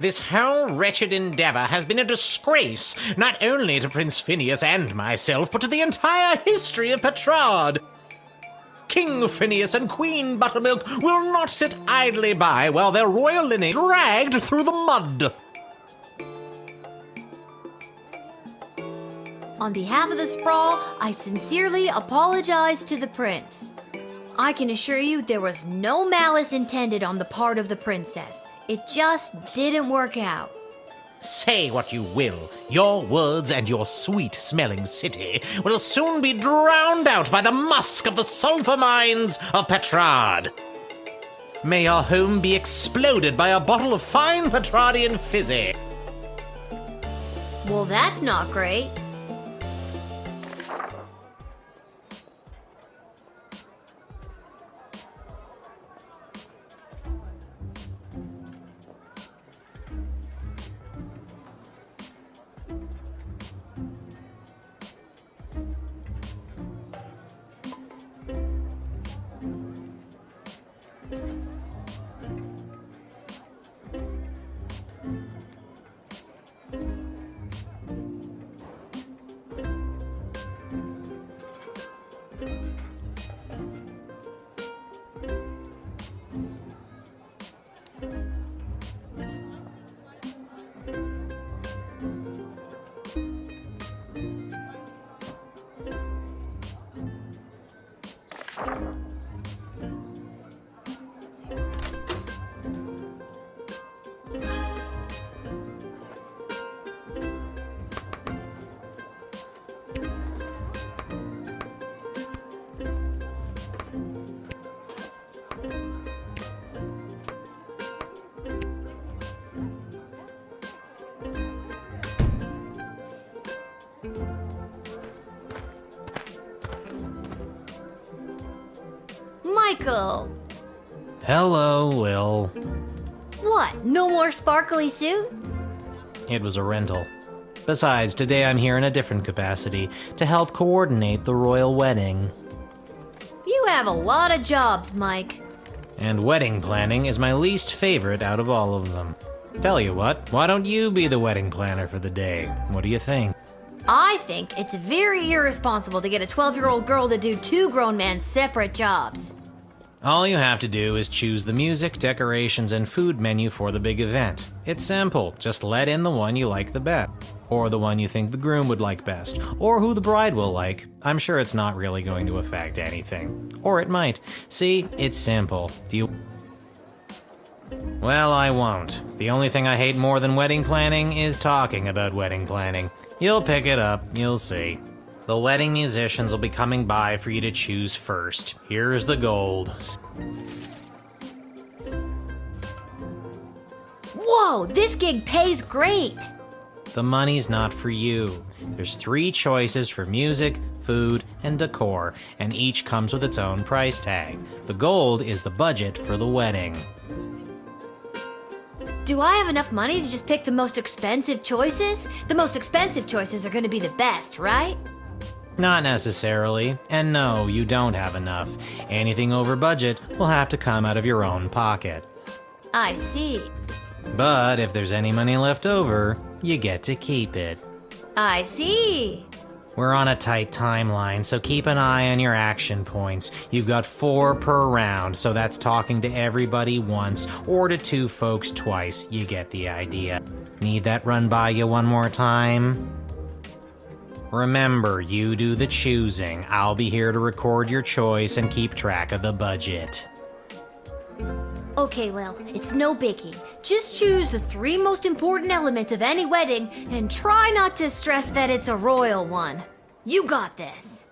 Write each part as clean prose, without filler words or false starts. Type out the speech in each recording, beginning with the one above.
This whole wretched endeavor has been a disgrace, not only to Prince Phineas and myself, but to the entire history of Petrard. King Phineas and Queen Buttermilk will not sit idly by while their royal lineage is dragged through the mud. On behalf of the Sprawl, I sincerely apologize to the prince. I can assure you there was no malice intended on the part of the princess. It just didn't work out. Say what you will, your woods and your sweet-smelling city will soon be drowned out by the musk of the sulfur mines of Petrard. May your home be exploded by a bottle of fine Petrardian fizzy. Well, that's not great. Michael! Hello, Lil. What, no more sparkly suit? It was a rental. Besides, today I'm here in a different capacity, to help coordinate the royal wedding. You have a lot of jobs, Mike. And wedding planning is my least favorite out of all of them. Tell you what, why don't you be the wedding planner for the day? What do you think? I think it's very irresponsible to get a 12-year-old girl to do two grown men's separate jobs. All you have to do is choose the music, decorations, and food menu for the big event. It's simple, just let in the one you like the best. Or the one you think the groom would like best. Or who the bride will like. I'm sure it's not really going to affect anything. Or it might. See, it's simple. Do you... Well, I won't. The only thing I hate more than wedding planning is talking about wedding planning. You'll pick it up, you'll see. The wedding musicians will be coming by for you to choose first. Here's the gold. Whoa, this gig pays great! The money's not for you. There's 3 choices for music, food, and decor, and each comes with its own price tag. The gold is the budget for the wedding. Do I have enough money to just pick the most expensive choices? The most expensive choices are going to be the best, right? Not necessarily, and no, you don't have enough. Anything over budget will have to come out of your own pocket. I see. But if there's any money left over, you get to keep it. I see. We're on a tight timeline, so keep an eye on your action points. You've got 4 per round, so that's talking to everybody once, or to 2 folks twice. You get the idea. Need that run by you one more time? Remember, you do the choosing. I'll be here to record your choice and keep track of the budget. Okay, Lil, it's no biggie. Just choose the 3 most important elements of any wedding and try not to stress that it's a royal one. You got this.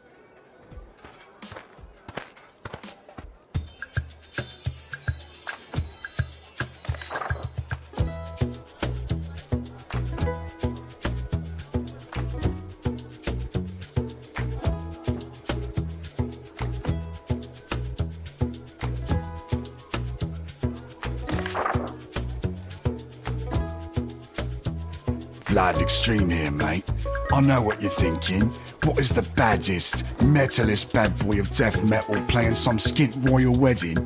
Vlad Extreme here, mate. I know what you're thinking. What is the baddest, metalist bad boy of death metal playing some skint royal wedding?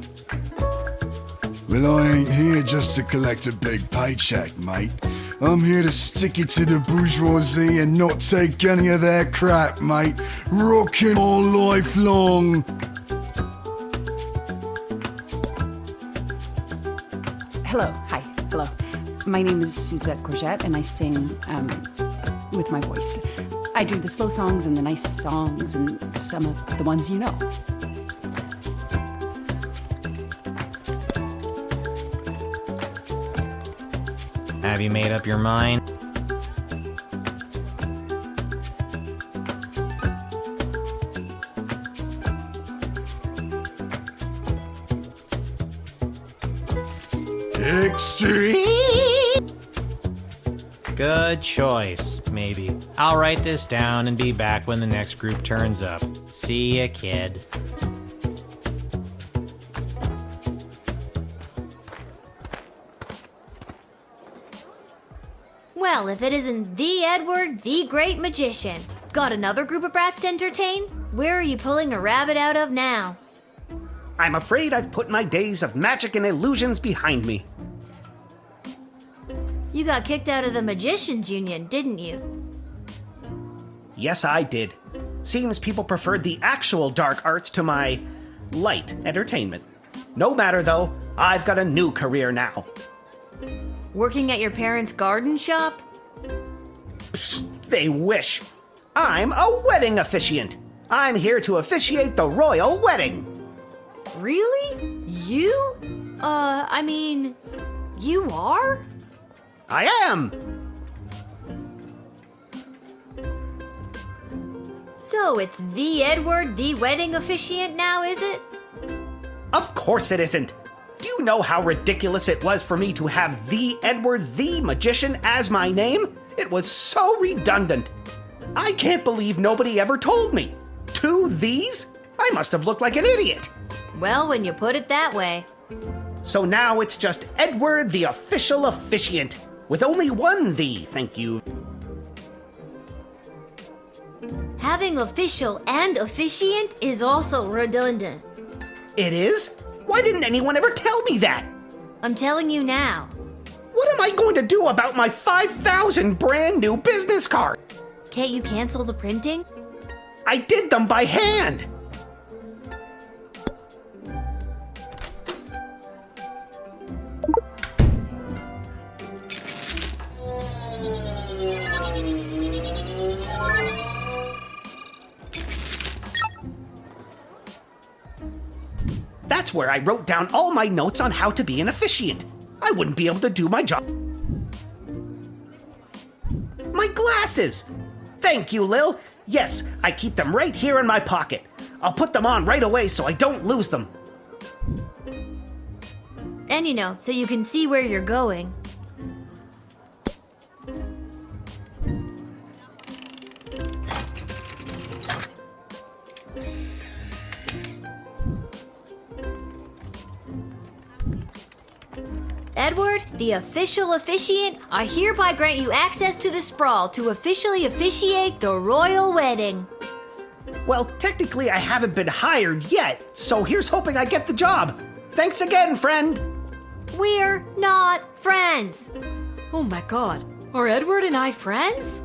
Well, I ain't here just to collect a big paycheck, mate. I'm here to stick it to the bourgeoisie and not take any of their crap, mate. Rockin' all life long. Hello. My name is Suzette Courgette, and I sing with my voice. I do the slow songs and the nice songs and some of the ones you know. Have you made up your mind? Extreme! Good choice, maybe. I'll write this down and be back when the next group turns up. See ya, kid. Well, if it isn't the Edward, the great magician. Got another group of brats to entertain? Where are you pulling a rabbit out of now? I'm afraid I've put my days of magic and illusions behind me. You got kicked out of the Magicians Union, didn't you? Yes, I did. Seems people preferred the actual dark arts to my light entertainment. No matter though, I've got a new career now. Working at your parents' garden shop? They wish. I'm a wedding officiant. I'm here to officiate the royal wedding. Really? You? You are? I am. So it's the Edward, the wedding officiant now, is it? Of course it isn't. Do you know how ridiculous it was for me to have the Edward the Magician as my name? It was so redundant. I can't believe nobody ever told me. 2 these? I must have looked like an idiot. Well, when you put it that way. So now it's just Edward the official officiant, with only 1 the, thank you. Having official and officiant is also redundant. It is? Why didn't anyone ever tell me that? I'm telling you now. What am I going to do about my 5,000 brand new business cards? Can't you cancel the printing? I did them by hand. That's where I wrote down all my notes on how to be an officiant. I wouldn't be able to do my job. My glasses! Thank you, Lil. Yes, I keep them right here in my pocket. I'll put them on right away so I don't lose them. And so you can see where you're going. Edward, the official officiant, I hereby grant you access to the sprawl to officially officiate the royal wedding. Well, technically I haven't been hired yet, so here's hoping I get the job. Thanks again, friend. We're not friends. Oh my god, are Edward and I friends?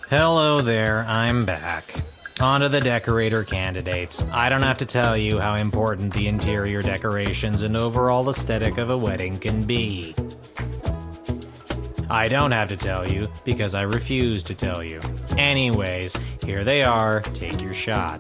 Hello there, I'm back. On to the decorator candidates. I don't have to tell you how important the interior decorations and overall aesthetic of a wedding can be. I don't have to tell you, because I refuse to tell you. Anyways, here they are, take your shot.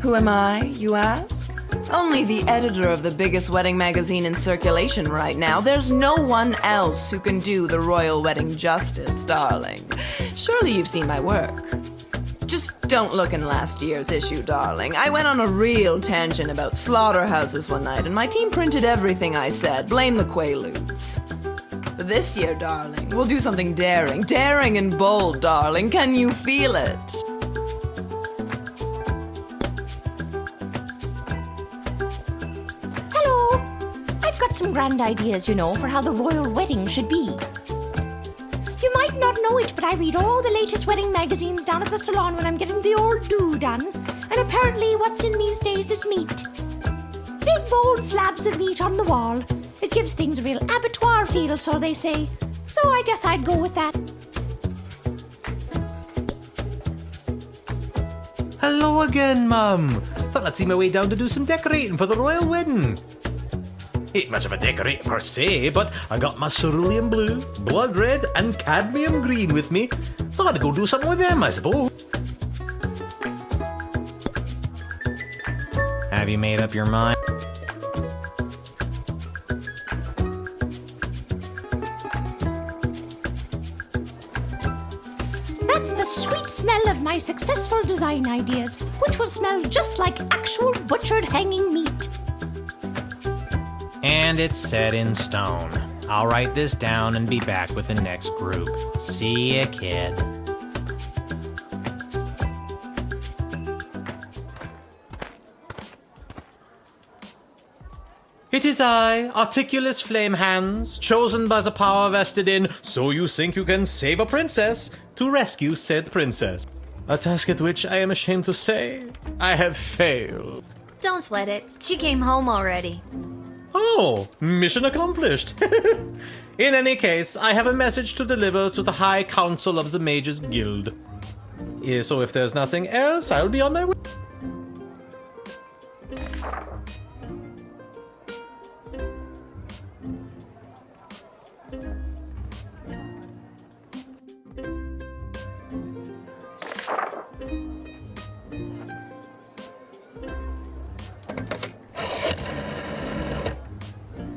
Who am I, you ask? Only the editor of the biggest wedding magazine in circulation right now. There's no one else who can do the royal wedding justice, darling. Surely you've seen my work. Just don't look in last year's issue, darling. I went on a real tangent about slaughterhouses one night, and my team printed everything I said. Blame the Quaaludes. But this year, darling, we'll do something daring. Daring and bold, darling. Can you feel it? got some grand ideas, for how the royal wedding should be. You might not know it, but I read all the latest wedding magazines down at the salon when I'm getting the old do done. And apparently what's in these days is meat. Big bold slabs of meat on the wall. It gives things a real abattoir feel, so they say. So I guess I'd go with that. Hello again, Mum. Thought I'd see my way down to do some decorating for the royal wedding. Ain't much of a decorator per se, but I got my cerulean blue, blood red, and cadmium green with me, so I had to go do something with them, I suppose. Have you made up your mind? That's the sweet smell of my successful design ideas, which will smell just like actual butchered hanging meat. And it's set in stone. I'll write this down and be back with the next group. See ya, kid. It is I, Articulus Flamehands, chosen by the power vested in So You Think You Can Save a Princess, to rescue said princess. A task at which I am ashamed to say, I have failed. Don't sweat it. She came home already. Oh, mission accomplished. In any case, I have a message to deliver to the High Council of the Mages Guild. So if there's nothing else, I'll be on my way.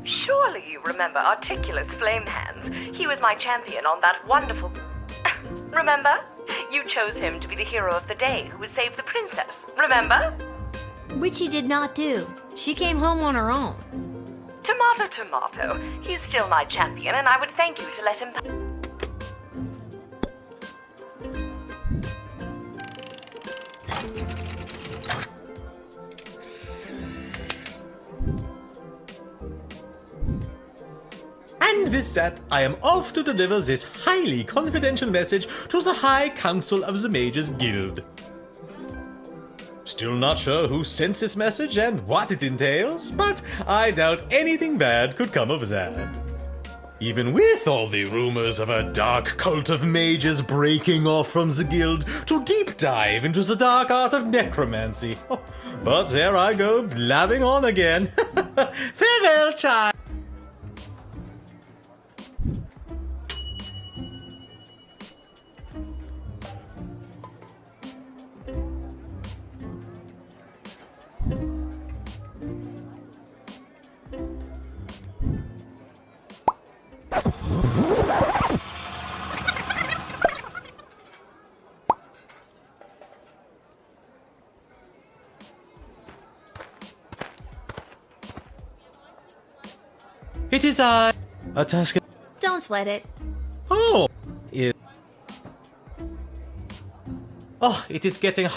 Surely you remember Articulus Flamehands. He was my champion on that wonderful... Remember? You chose him to be the hero of the day who would save the princess. Remember? Which he did not do. She came home on her own. Tomato, tomato. He's still my champion, and I would thank you to let him... And with that, I am off to deliver this highly confidential message to the High Council of the Mages Guild. Still not sure who sent this message and what it entails, but I doubt anything bad could come of that. Even with all the rumors of a dark cult of mages breaking off from the guild to deep dive into the dark art of necromancy. But there I go, blabbing on again. Farewell, child. It is I, a task. Don't sweat it. Oh, it is getting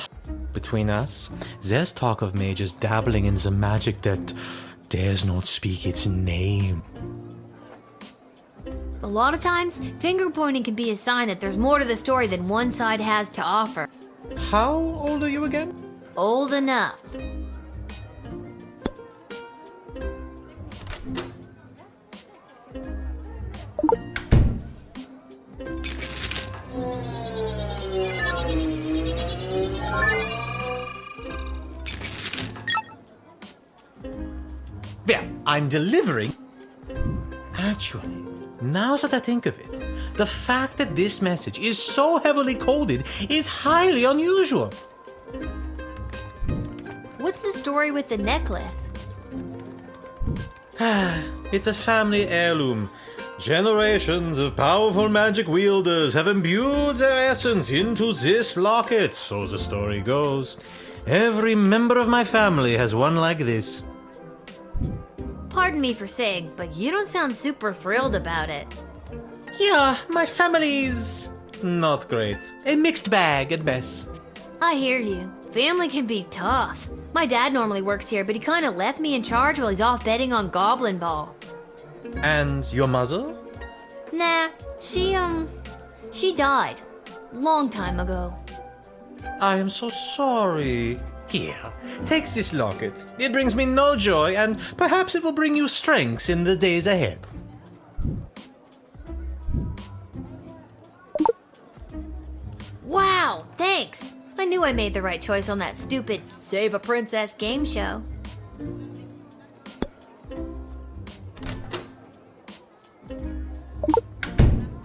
between us. There's talk of mages dabbling in the magic that dares not speak its name. A lot of times, finger pointing can be a sign that there's more to the story than one side has to offer. How old are you again? Old enough. There, I'm delivering. Actually, now that I think of it, the fact that this message is so heavily coded is highly unusual. What's the story with the necklace? It's a family heirloom. Generations of powerful magic wielders have imbued their essence into this locket, so the story goes. Every member of my family has one like this. Pardon me for saying, but you don't sound super thrilled about it. Yeah, my family's not great. A mixed bag at best. I hear you. Family can be tough. My dad normally works here, but he kind of left me in charge while he's off betting on Goblin Ball. And your mother? Nah, she died. Long time ago. I am so sorry. Here, take this locket. It brings me no joy, and perhaps it will bring you strength in the days ahead. Wow, thanks. I knew I made the right choice on that stupid Save a Princess game show.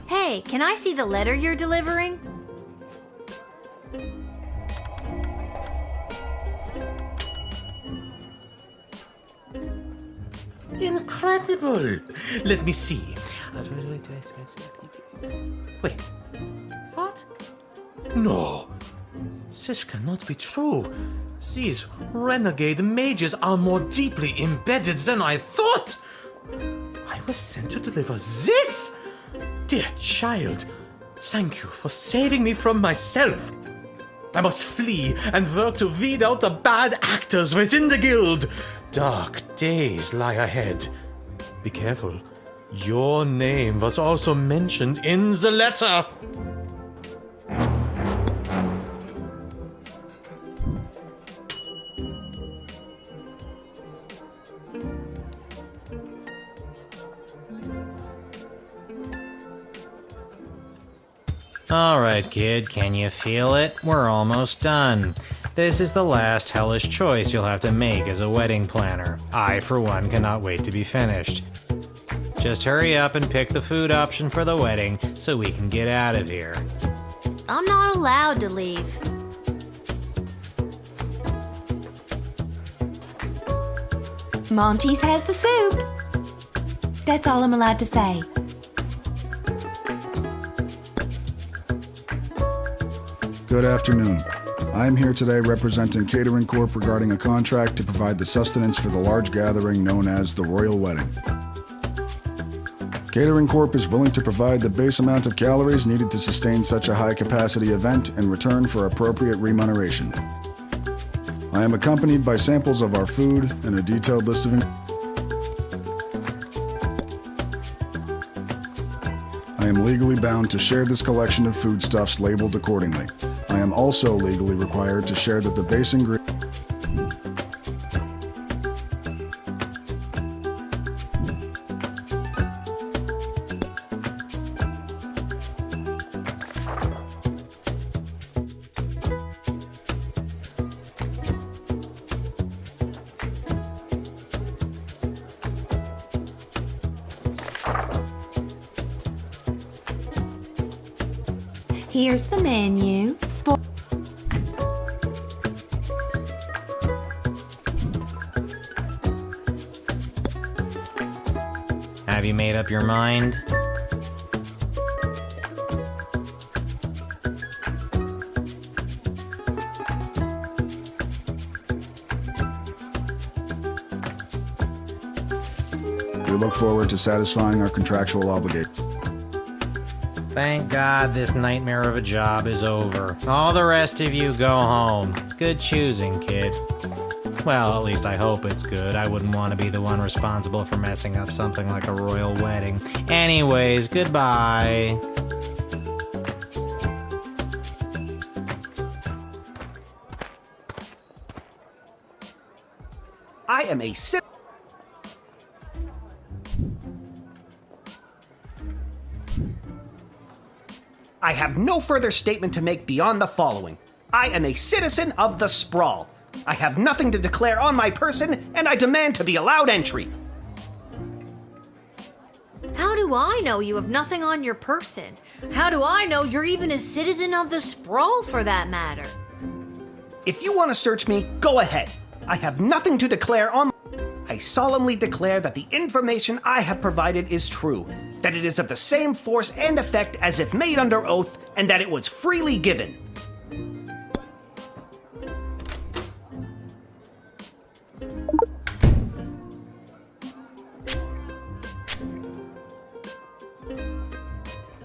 Hey, can I see the letter you're delivering? Incredible! Let me see. Wait. What? No. This cannot be true. These renegade mages are more deeply embedded than I thought. I was sent to deliver this? Dear child, thank you for saving me from myself. I must flee and work to weed out the bad actors within the guild. Dark days lie ahead. Be careful. Your name was also mentioned in the letter. All right, kid, can you feel it? We're almost done. This is the last hellish choice you'll have to make as a wedding planner. I, for one, cannot wait to be finished. Just hurry up and pick the food option for the wedding so we can get out of here. I'm not allowed to leave. Monty's has the soup. That's all I'm allowed to say. Good afternoon. I am here today representing Catering Corp regarding a contract to provide the sustenance for the large gathering known as the Royal Wedding. Catering Corp is willing to provide the base amount of calories needed to sustain such a high-capacity event in return for appropriate remuneration. I am accompanied by samples of our food and a detailed list of I am legally bound to share this collection of foodstuffs labeled accordingly. I am also legally required to share that the base ingredient Here's the menu. Have you made up your mind? we look forward to satisfying our contractual obligations. Thank God this nightmare of a job is over. All the rest of you go home. Good choosing, kid. Well, at least I hope it's good. I wouldn't want to be the one responsible for messing up something like a royal wedding. Anyways, goodbye. I am a I have no further statement to make beyond the following. I am a citizen of the Sprawl. I have nothing to declare on my person, and I demand to be allowed entry. How do I know you have nothing on your person? How do I know you're even a citizen of the Sprawl, for that matter? If you want to search me, go ahead. I have nothing to declare on. I solemnly declare that the information I have provided is true, that it is of the same force and effect as if made under oath, and that it was freely given.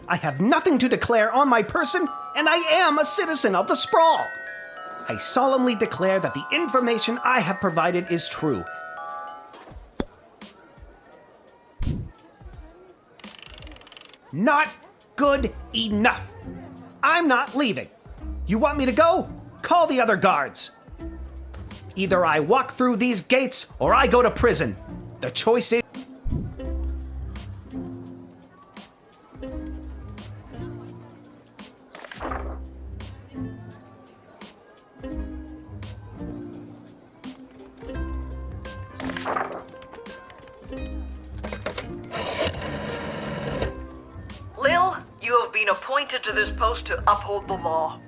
I have nothing to declare on my person, and I am a citizen of the Sprawl. I solemnly declare that the information I have provided is true. Not good enough. I'm not leaving. You want me to go? Call the other guards. Either I walk through these gates or I go to prison. The choice is... Lil, you have been appointed to this post to uphold the law.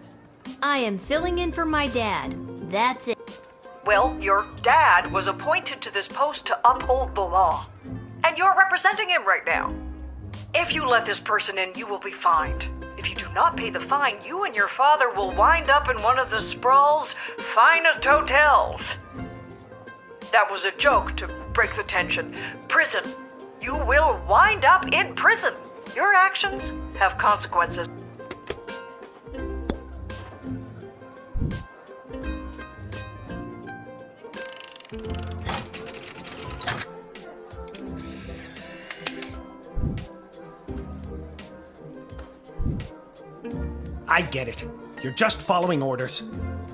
I am filling in for my dad. That's it. Well, your dad was appointed to this post to uphold the law. And you're representing him right now. If you let this person in, you will be fined. If you do not pay the fine, you and your father will wind up in one of the Sprawl's finest hotels. That was a joke to break the tension. Prison. You will wind up in prison. Your actions have consequences. I get it. You're just following orders.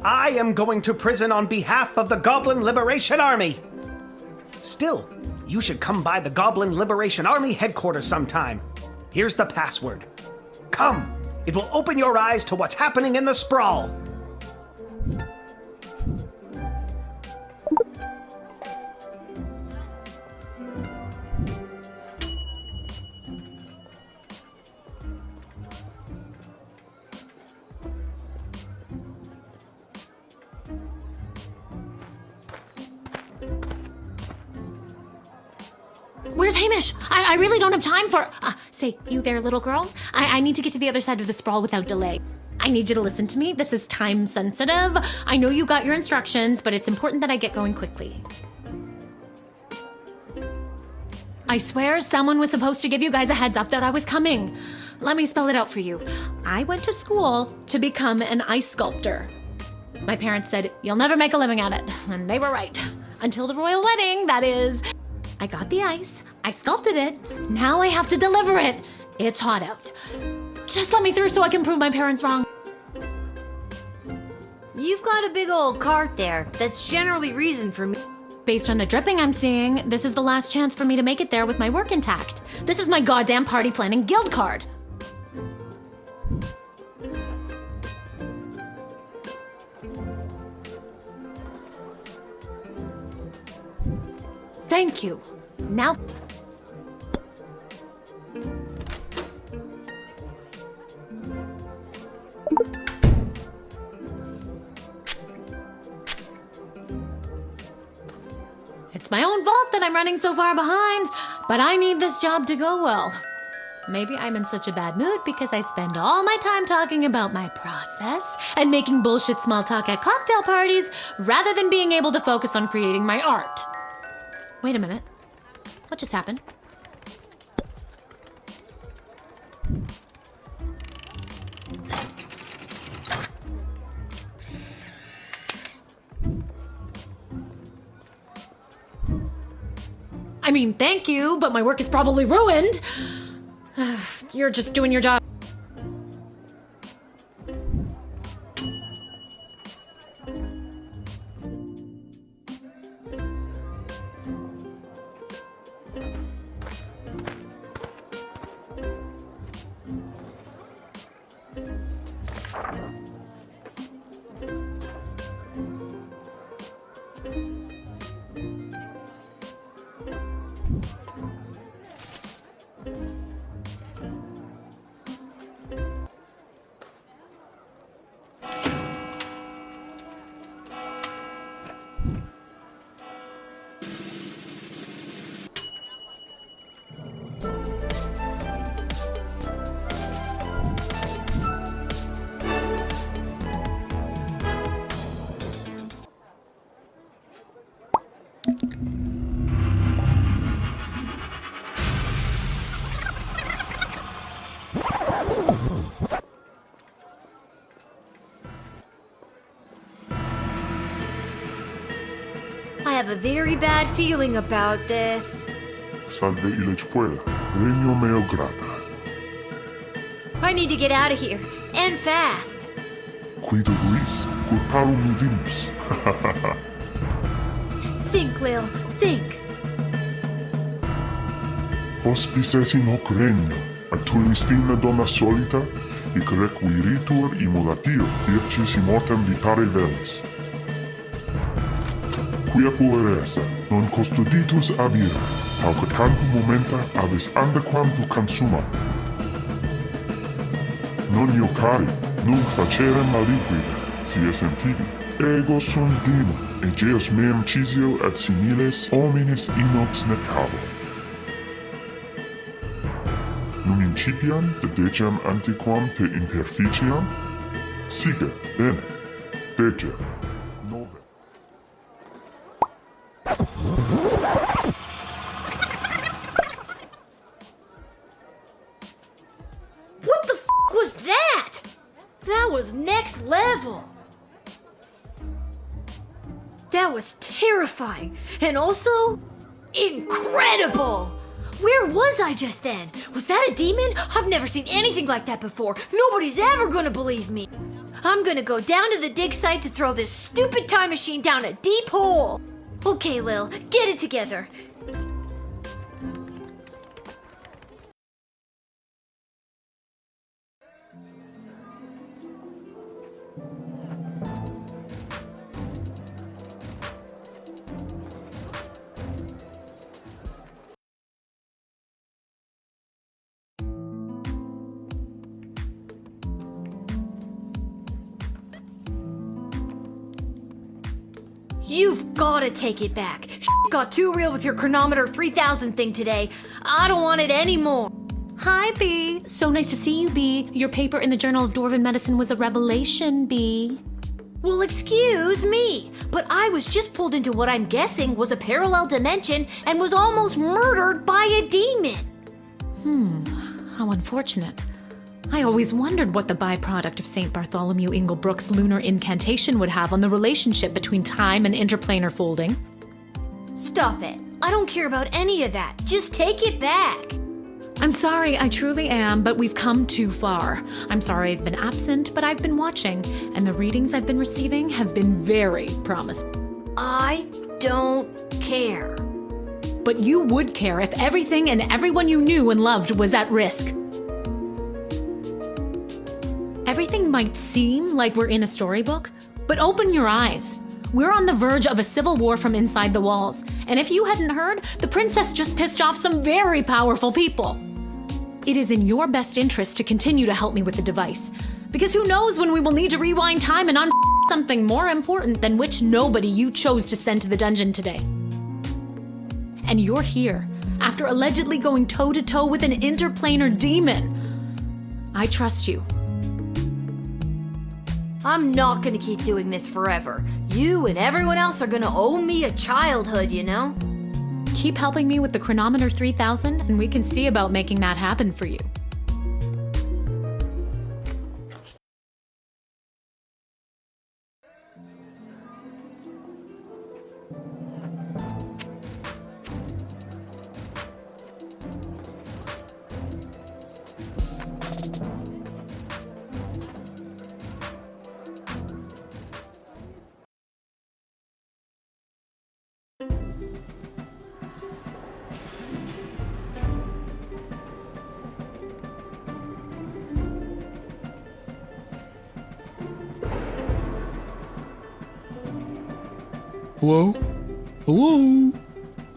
I am going to prison on behalf of the Goblin Liberation Army. Still, you should come by the Goblin Liberation Army headquarters sometime. Here's the password. Come, it will open your eyes to what's happening in the Sprawl. Where's Hamish? I really don't have time for... say, you there, little girl? I need to get to the other side of the sprawl without delay. I need you to listen to me. This is time sensitive. I know you got your instructions, but it's important that I get going quickly. I swear someone was supposed to give you guys a heads up that I was coming. Let me spell it out for you. I went to school to become an ice sculptor. My parents said, you'll never make a living at it. And they were right. Until the royal wedding, that is. I got the ice, I sculpted it, now I have to deliver it. It's hot out. Just let me through so I can prove my parents wrong. You've got a big old cart there. That's generally reason for me. Based on the dripping I'm seeing, this is the last chance for me to make it there with my work intact. This is my goddamn party planning guild card. Thank you. Now... It's my own fault that I'm running so far behind, but I need this job to go well. Maybe I'm in such a bad mood because I spend all my time talking about my process and making bullshit small talk at cocktail parties rather than being able to focus on creating my art. Wait a minute. What just happened? I mean, thank you, but my work is probably ruined. You're just doing your job. a very bad feeling about this. Salve ile espuela. Regno meo grata. I need to get out of here, and fast. Cuido Luis, culparum mudimus. Think, Lil, think. Hospices in hoc regno, atulistina donna solita, hic requiritur immolatiu, vircis immortem vitare velis. Quia pueresa, non custoditus abire, tauque tantum momenta abis andequam tu consuma. Non iocari, nunc facerem maliquide, si esem tibi. Ego sum dimo, egeus meum cisio et similes hominis inox necabo. Num incipiam dedecem antiquam te imperficiam? Sige, bene, dece, nove. What the f was that? That was next level. That was terrifying and also incredible. Where was I just then? Was that a demon? I've never seen anything like that before. Nobody's ever gonna believe me. I'm gonna go down to the dig site to throw this stupid time machine down a deep hole. Okay, Lil, get it together. You've gotta take it back. Got too real with your chronometer 3000 thing today. I don't want it anymore. Hi, Bee. So nice to see you, Bee. Your paper in the Journal of Dwarven Medicine was a revelation, Bee. Well, excuse me, but I was just pulled into what I'm guessing was a parallel dimension and was almost murdered by a demon. How unfortunate. I always wondered what the byproduct of St. Bartholomew Inglebrook's lunar incantation would have on the relationship between time and interplanar folding. Stop it. I don't care about any of that. Just take it back. I'm sorry, I truly am, but we've come too far. I'm sorry I've been absent, but I've been watching, and the readings I've been receiving have been very promising. I don't care. But you would care if everything and everyone you knew and loved was at risk. Everything might seem like we're in a storybook, but open your eyes. We're on the verge of a civil war from inside the walls, and if you hadn't heard, the princess just pissed off some very powerful people. It is in your best interest to continue to help me with the device, because who knows when we will need to rewind time and something more important than which nobody you chose to send to the dungeon today. And you're here, after allegedly going toe-to-toe with an interplanar demon. I trust you. I'm not gonna keep doing this forever. You and everyone else are gonna owe me a childhood, you know? Keep helping me with the chronometer 3000 and we can see about making that happen for you. Hello? Hello?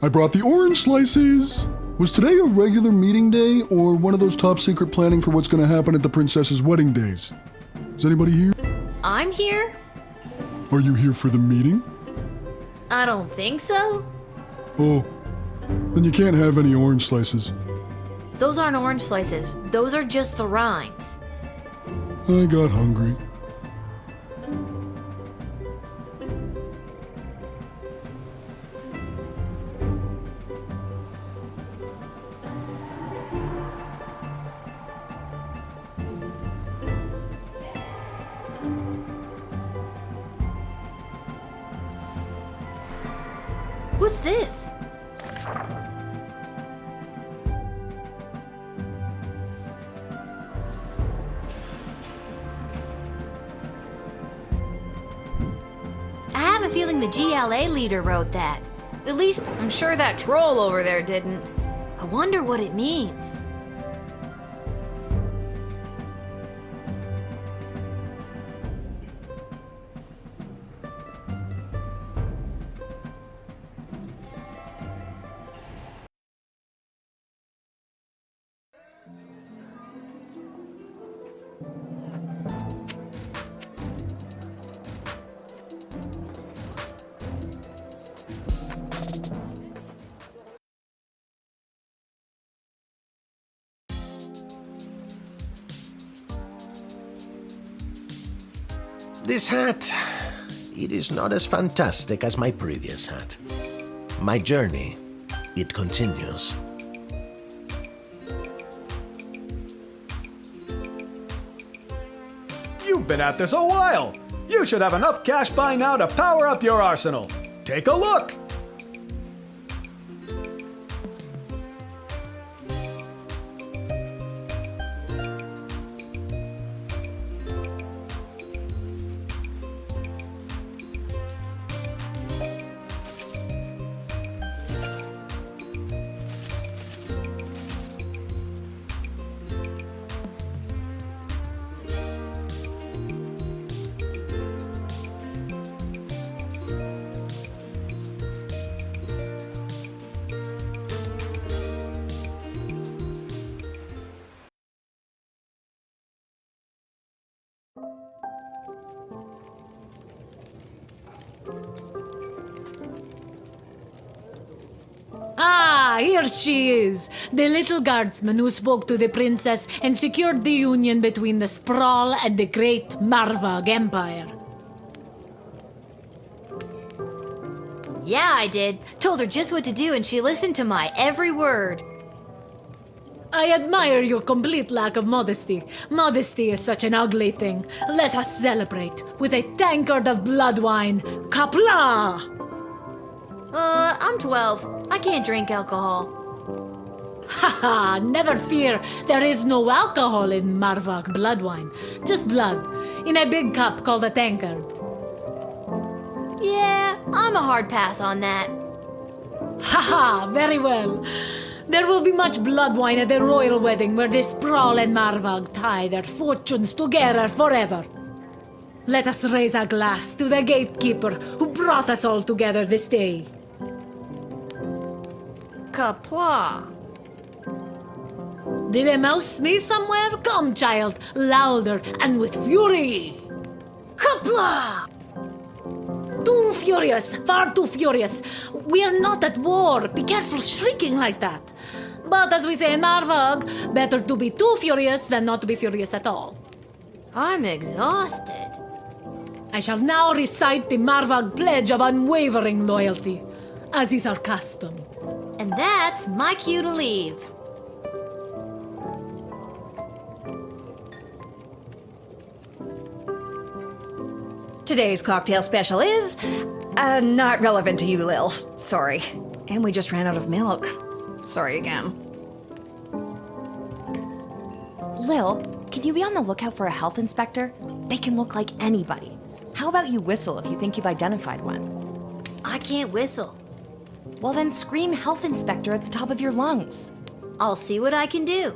I brought the orange slices! Was today a regular meeting day or one of those top secret planning for what's gonna happen at the princess's wedding days? Is anybody here? I'm here? Are you here for the meeting? I don't think so. Oh, then you can't have any orange slices. Those aren't orange slices. Those are just the rinds. I got hungry. What's this? I have a feeling the GLA leader wrote that. At least, I'm sure that troll over there didn't. I wonder what it means. This hat, it is not as fantastic as my previous hat. My journey, it continues. You've been at this a while. You should have enough cash by now to power up your arsenal. Take a look. Ah, here she is, the little guardsman who spoke to the princess and secured the union between the Sprawl and the great Marvog Empire. Yeah, I did. Told her just what to do and she listened to my every word. I admire your complete lack of modesty. Modesty is such an ugly thing. Let us celebrate with a tankard of blood wine. Kapla! I'm 12. I can't drink alcohol. Haha, never fear. There is no alcohol in Marvok blood wine. Just blood, in a big cup called a tankard. Yeah, I'm a hard pass on that. Haha, very well. There will be much blood wine at the royal wedding where the Sprawl and Marvog tie their fortunes together forever. Let us raise a glass to the gatekeeper who brought us all together this day. Kapla. Did a mouse sneeze somewhere? Come, child, louder and with fury. Kapla! Too furious, far too furious. We are not at war. Be careful shrieking like that. But as we say in Marvog, better to be too furious than not to be furious at all. I'm exhausted. I shall now recite the Marvog pledge of unwavering loyalty, as is our custom. And that's my cue to leave. Today's cocktail special is not relevant to you, Lil. Sorry. And we just ran out of milk. Sorry again. Lil, can you be on the lookout for a health inspector? They can look like anybody. How about you whistle if you think you've identified one? I can't whistle. Well, then scream health inspector at the top of your lungs. I'll see what I can do.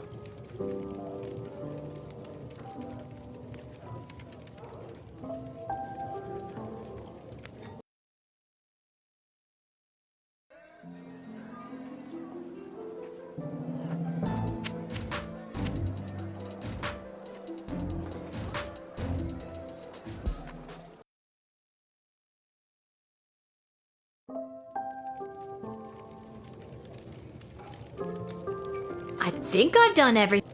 I think I've done everything.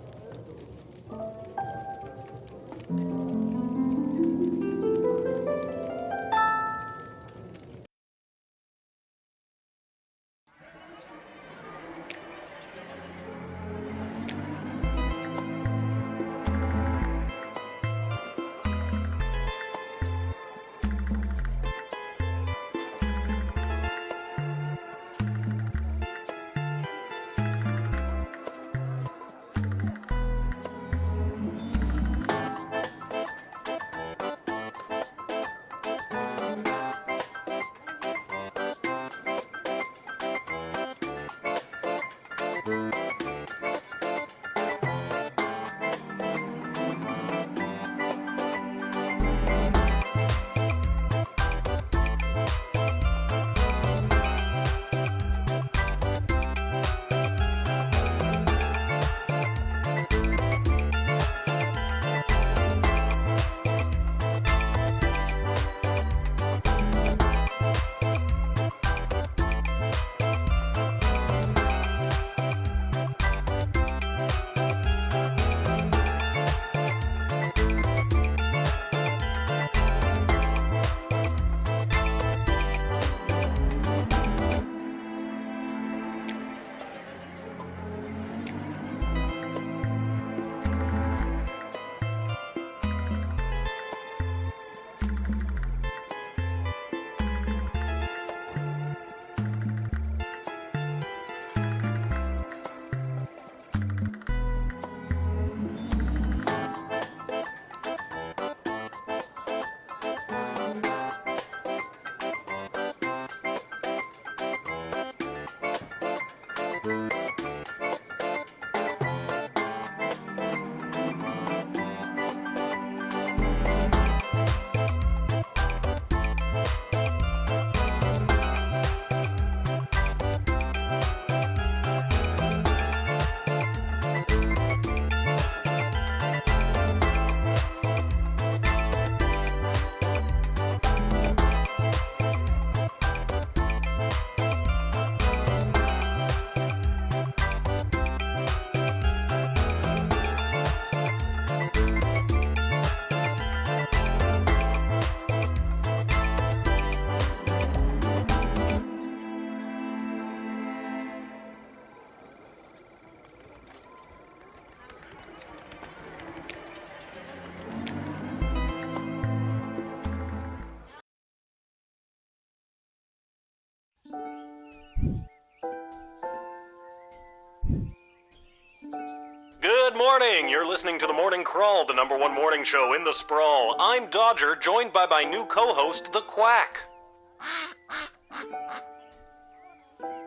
Good morning! You're listening to The Morning Crawl, the #1 morning show in the sprawl. I'm Dodger, joined by my new co-host, The Quack.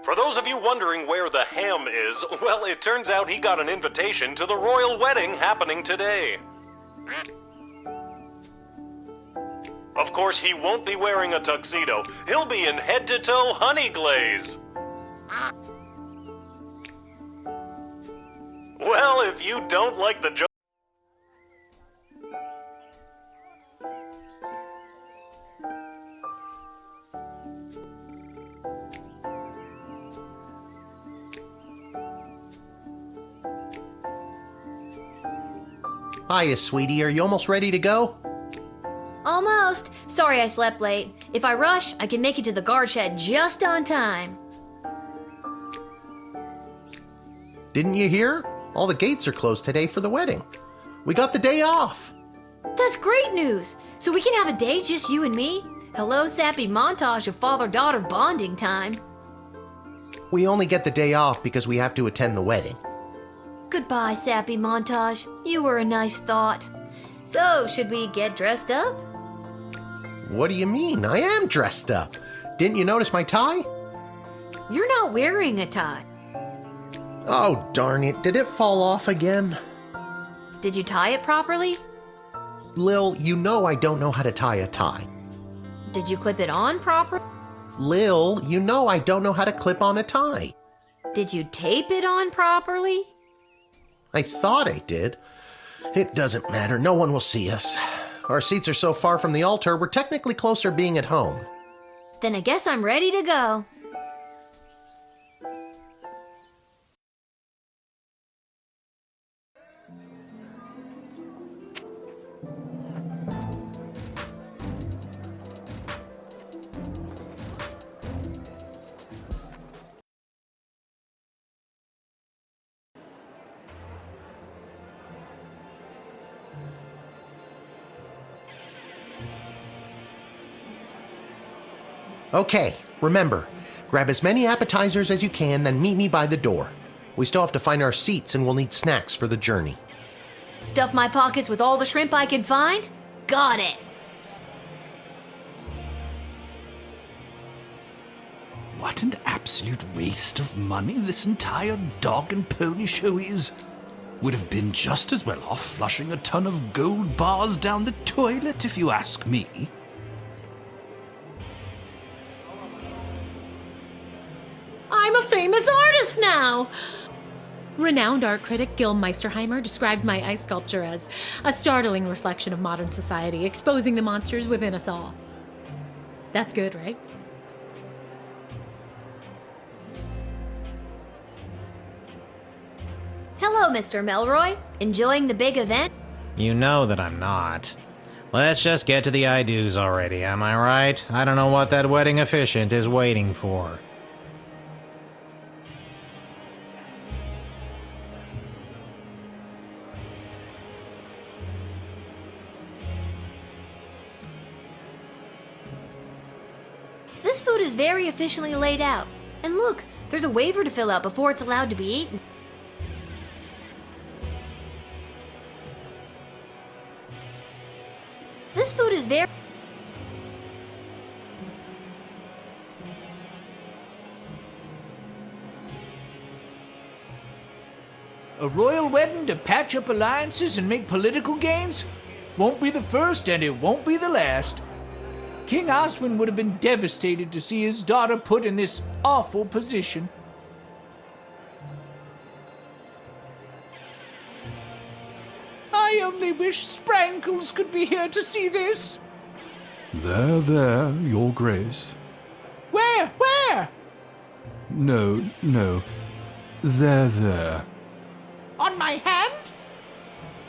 For those of you wondering where the ham is, well, it turns out he got an invitation to the royal wedding happening today. Of course, he won't be wearing a tuxedo. He'll be in head-to-toe honey glaze. Well, if you don't like the joke... Hiya, sweetie. Are you almost ready to go? Almost. Sorry I slept late. If I rush, I can make it to the guard shed just on time. Didn't you hear? All the gates are closed today for the wedding. We got the day off. That's great news. So we can have a day just you and me? Hello, sappy montage of father-daughter bonding time. We only get the day off because we have to attend the wedding. Goodbye, sappy montage. You were a nice thought. So, should we get dressed up? What do you mean? I am dressed up. Didn't you notice my tie? You're not wearing a tie. Oh, darn it. Did it fall off again? Did you tie it properly? Lil, you know I don't know how to tie a tie. Did you clip it on properly? Lil, you know I don't know how to clip on a tie. Did you tape it on properly? I thought I did. It doesn't matter. No one will see us. Our seats are so far from the altar, we're technically closer being at home. Then I guess I'm ready to go. Okay, remember, grab as many appetizers as you can, then meet me by the door. We still have to find our seats and we'll need snacks for the journey. Stuff my pockets with all the shrimp I can find? Got it! What an absolute waste of money this entire dog and pony show is. Would have been just as well off flushing a ton of gold bars down the toilet, if you ask me. I'm a famous artist now! Renowned art critic Gil Meisterheimer described my ice sculpture as a startling reflection of modern society, exposing the monsters within us all. That's good, right? Hello, Mr. Melroy. Enjoying the big event? You know that I'm not. Let's just get to the I-do's already, am I right? I don't know what that wedding officiant is waiting for. This food is very efficiently laid out. And look, there's a waiver to fill out before it's allowed to be eaten. This food is very... A royal wedding to patch up alliances and make political gains? Won't be the first and it won't be the last. King Oswin would have been devastated to see his daughter put in this awful position. I only wish Sprankles could be here to see this. There, Your Grace. Where? No. There. On my hand?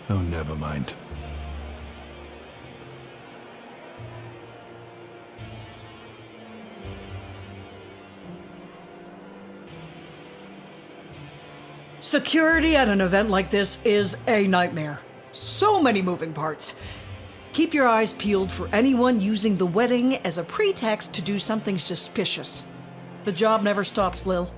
Oh, never mind. Security at an event like this is a nightmare. So many moving parts. Keep your eyes peeled for anyone using the wedding as a pretext to do something suspicious. The job never stops, Lil.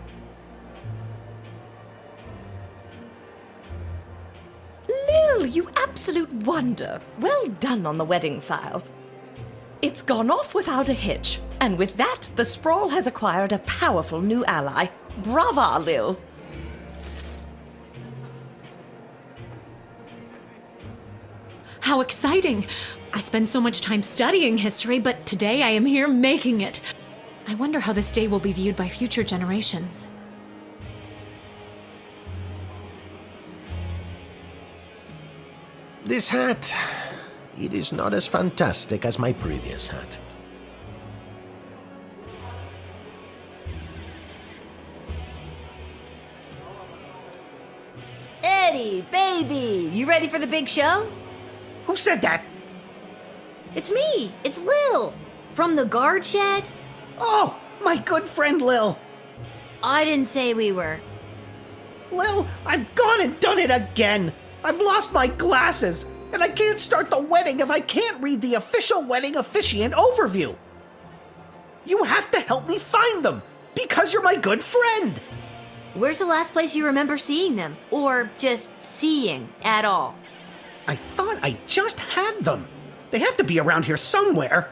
Lil, you absolute wonder. Well done on the wedding file. It's gone off without a hitch, and with that, the Sprawl has acquired a powerful new ally. Brava, Lil. How exciting! I spend so much time studying history, but today I am here making it. I wonder how this day will be viewed by future generations. This hat, it is not as fantastic as my previous hat. Eddie, baby, you ready for the big show? Who said that? It's me. It's Lil. From the guard shed. Oh, my good friend Lil. I didn't say we were. Lil, I've gone and done it again. I've lost my glasses, and I can't start the wedding if I can't read the official wedding officiant overview. You have to help me find them, because you're my good friend. Where's the last place you remember seeing them? Or just seeing at all? I thought I just had them. They have to be around here somewhere.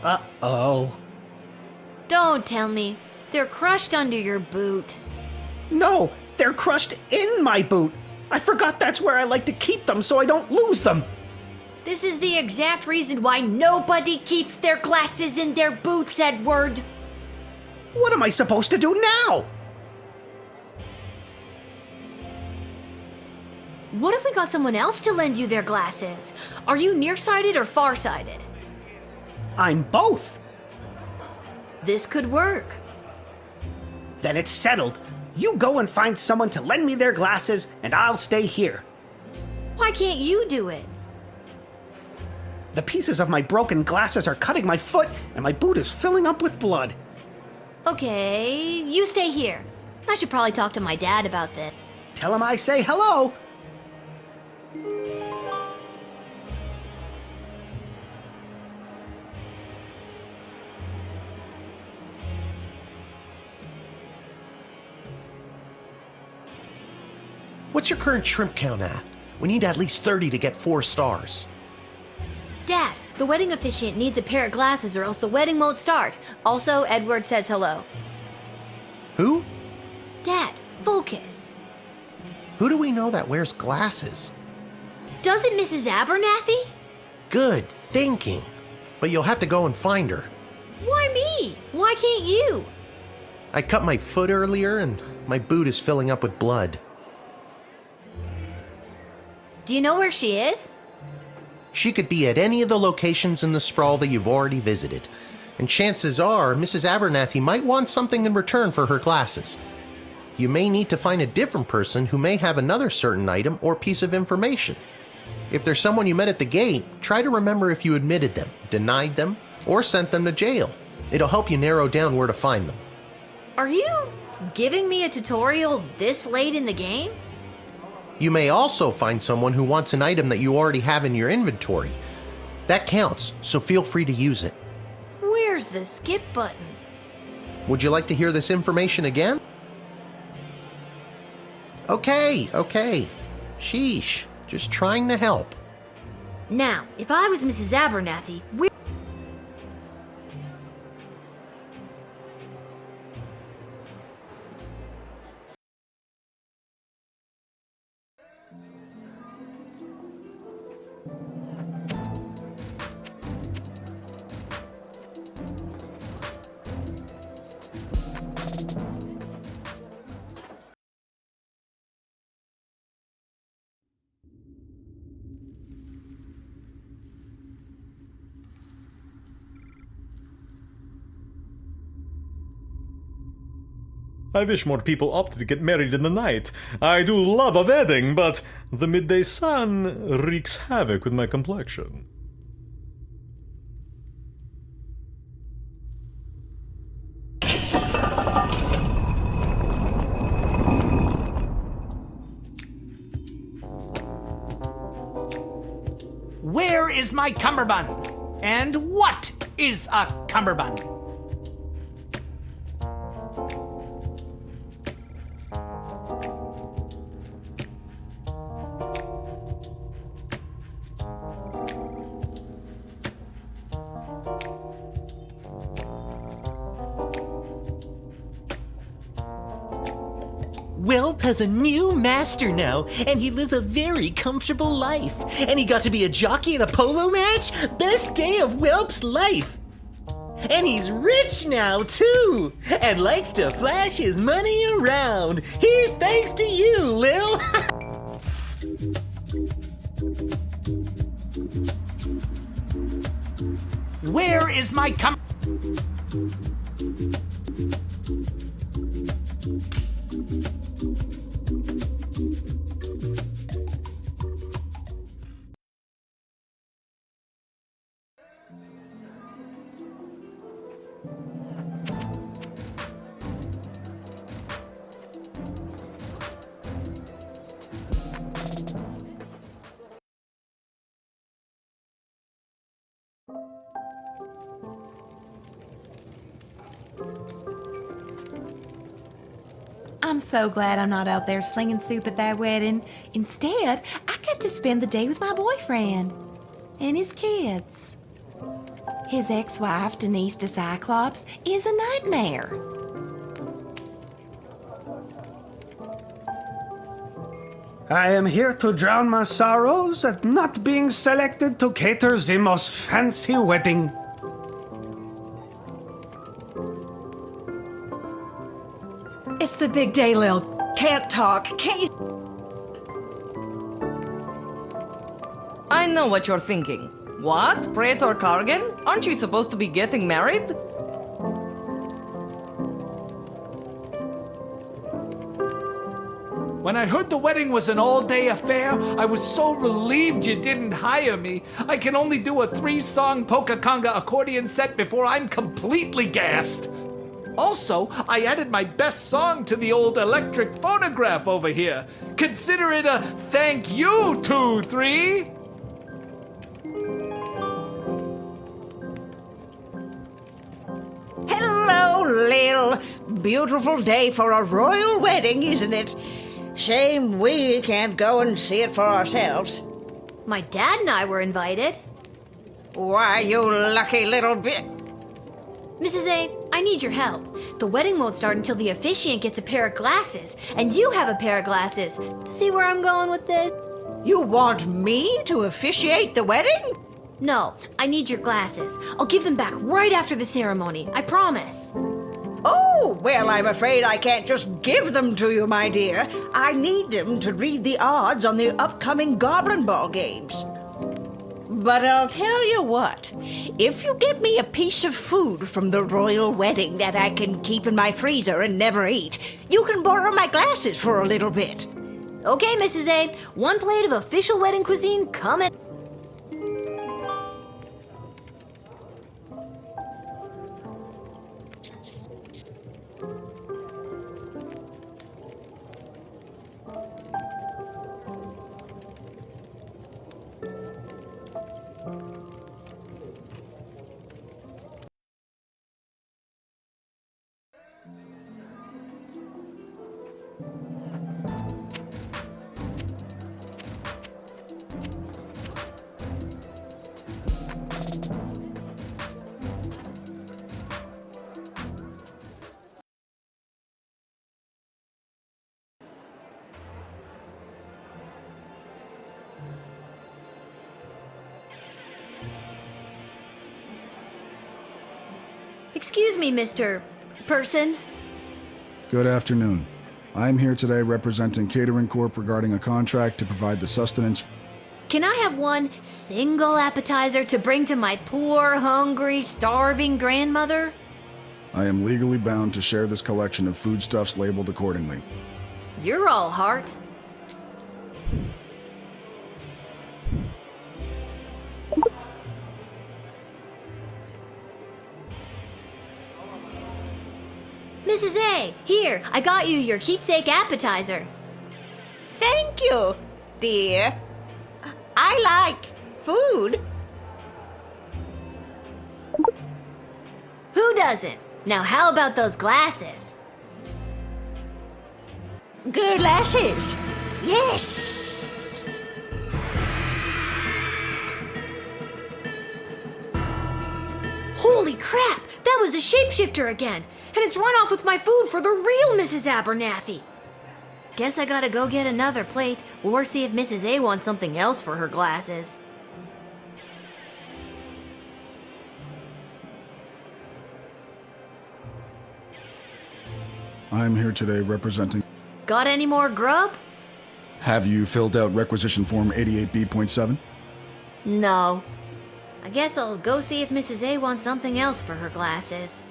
Uh-oh. Don't tell me. They're crushed under your boot. No, they're crushed in my boot. I forgot that's where I like to keep them so I don't lose them. This is the exact reason why nobody keeps their glasses in their boots, Edward. What am I supposed to do now? What if we got someone else to lend you their glasses? Are you nearsighted or farsighted? I'm both. This could work. Then it's settled. You go and find someone to lend me their glasses, and I'll stay here. Why can't you do it? The pieces of my broken glasses are cutting my foot, and my boot is filling up with blood. Okay, you stay here. I should probably talk to my dad about this. Tell him I say hello. What's your current shrimp count at? We need at least 30 to get 4 stars. Dad, the wedding officiant needs a pair of glasses or else the wedding won't start. Also, Edward says hello. Who? Dad, focus. Who do we know that wears glasses? Doesn't Mrs. Abernathy? Good thinking. But you'll have to go and find her. Why me? Why can't you? I cut my foot earlier and my boot is filling up with blood. Do you know where she is? She could be at any of the locations in the sprawl that you've already visited. And chances are, Mrs. Abernathy might want something in return for her glasses. You may need to find a different person who may have another certain item or piece of information. If there's someone you met at the gate, try to remember if you admitted them, denied them, or sent them to jail. It'll help you narrow down where to find them. Are you giving me a tutorial this late in the game? You may also find someone who wants an item that you already have in your inventory. That counts, so feel free to use it. Where's the skip button? Would you like to hear this information again? Okay. Sheesh, just trying to help. Now, if I was Mrs. Abernathy, I wish more people opted to get married in the night. I do love a wedding, but the midday sun wreaks havoc with my complexion. Where is my cummerbund? And what is a cummerbund? Whelp has a new master now, and he lives a very comfortable life. And he got to be a jockey in a polo match? Best day of Whelp's life! And he's rich now, too! And likes to flash his money around! Here's thanks to you, Lil! Where is my I'm so glad I'm not out there slinging soup at that wedding. Instead, I get to spend the day with my boyfriend and his kids. His ex-wife, Denise the Cyclops, is a nightmare. I am here to drown my sorrows at not being selected to cater the most fancy wedding. It's the big day, Lil. Can't talk. Can't you? I know what you're thinking. What? Praetor Kargan? Aren't you supposed to be getting married? When I heard the wedding was an all-day affair, I was so relieved you didn't hire me. I can only do a 3-song polka conga accordion set before I'm completely gassed. Also, I added my best song to the old electric phonograph over here. Consider it a thank you, 2-3. Hello, Lil. Beautiful day for a royal wedding, isn't it? Shame we can't go and see it for ourselves. My dad and I were invited. Why, you lucky little bit. Mrs. A, I need your help. The wedding won't start until the officiant gets a pair of glasses, and you have a pair of glasses. See where I'm going with this? You want me to officiate the wedding? No, I need your glasses. I'll give them back right after the ceremony. I promise. Oh, well, I'm afraid I can't just give them to you, my dear. I need them to read the odds on the upcoming Goblin Ball games. But I'll tell you what, if you get me a piece of food from the royal wedding that I can keep in my freezer and never eat, you can borrow my glasses for a little bit. Okay, Mrs. A, 1 plate of official wedding cuisine coming. Excuse me, Mr. person. Good afternoon. I'm here today representing Catering Corp regarding a contract to provide the sustenance. Can I have one single appetizer to bring to my poor, hungry, starving grandmother? I am legally bound to share this collection of foodstuffs labeled accordingly. You're all heart. Mrs. A, here, I got you your keepsake appetizer. Thank you, dear. I like food. Who doesn't? Now how about those glasses? Glasses. Yes. Holy crap! That was the shapeshifter again! And it's run off with my food for the real Mrs. Abernathy! Guess I gotta go get another plate, or see if Mrs. A wants something else for her glasses. I'm here today representing... Got any more grub? Have you filled out requisition form 88B.7? No. I guess I'll go see if Mrs. A wants something else for her glasses.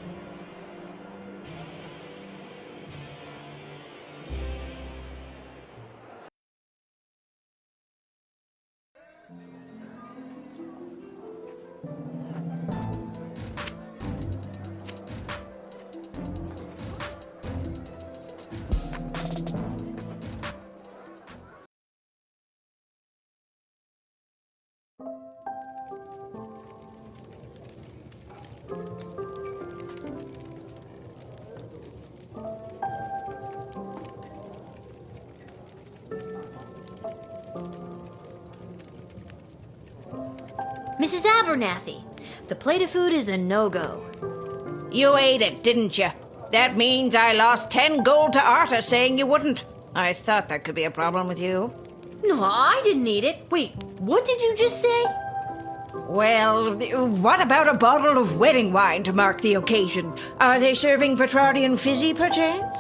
Mrs. Abernathy, the plate of food is a no-go. You ate it, didn't you? That means I lost 10 gold to Arta saying you wouldn't. I thought that could be a problem with you. No, I didn't eat it. Wait, what did you just say? Well, what about a bottle of wedding wine to mark the occasion? Are they serving Petrardian fizzy, perchance?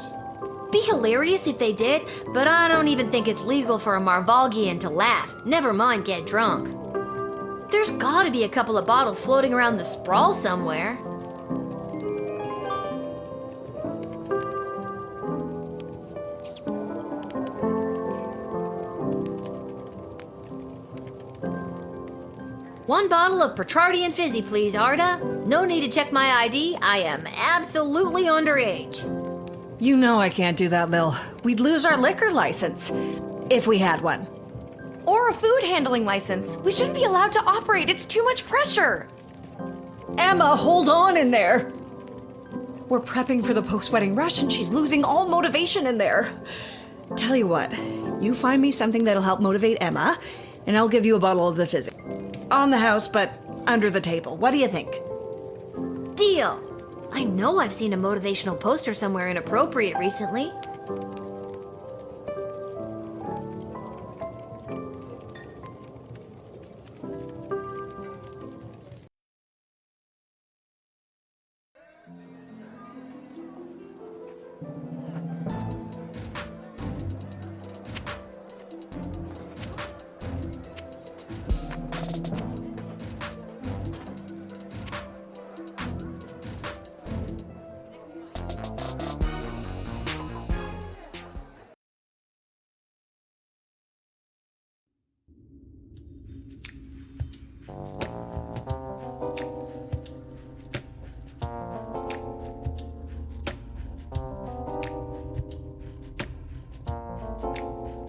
Be hilarious if they did, but I don't even think it's legal for a Marvalgian to laugh, never mind get drunk. There's gotta be a couple of bottles floating around the sprawl somewhere. One bottle of Petrardian fizzy, please, Arda. No need to check my ID. I am absolutely underage. You know I can't do that, Lil. We'd lose our liquor license. If we had one. Or a food handling license. We shouldn't be allowed to operate. It's too much pressure. Emma, hold on in there. We're prepping for the post-wedding rush and she's losing all motivation in there. Tell you what, you find me something that'll help motivate Emma, and I'll give you a bottle of the fizzy. On the house, but under the table. What do you think? Deal. I know I've seen a motivational poster somewhere inappropriate recently.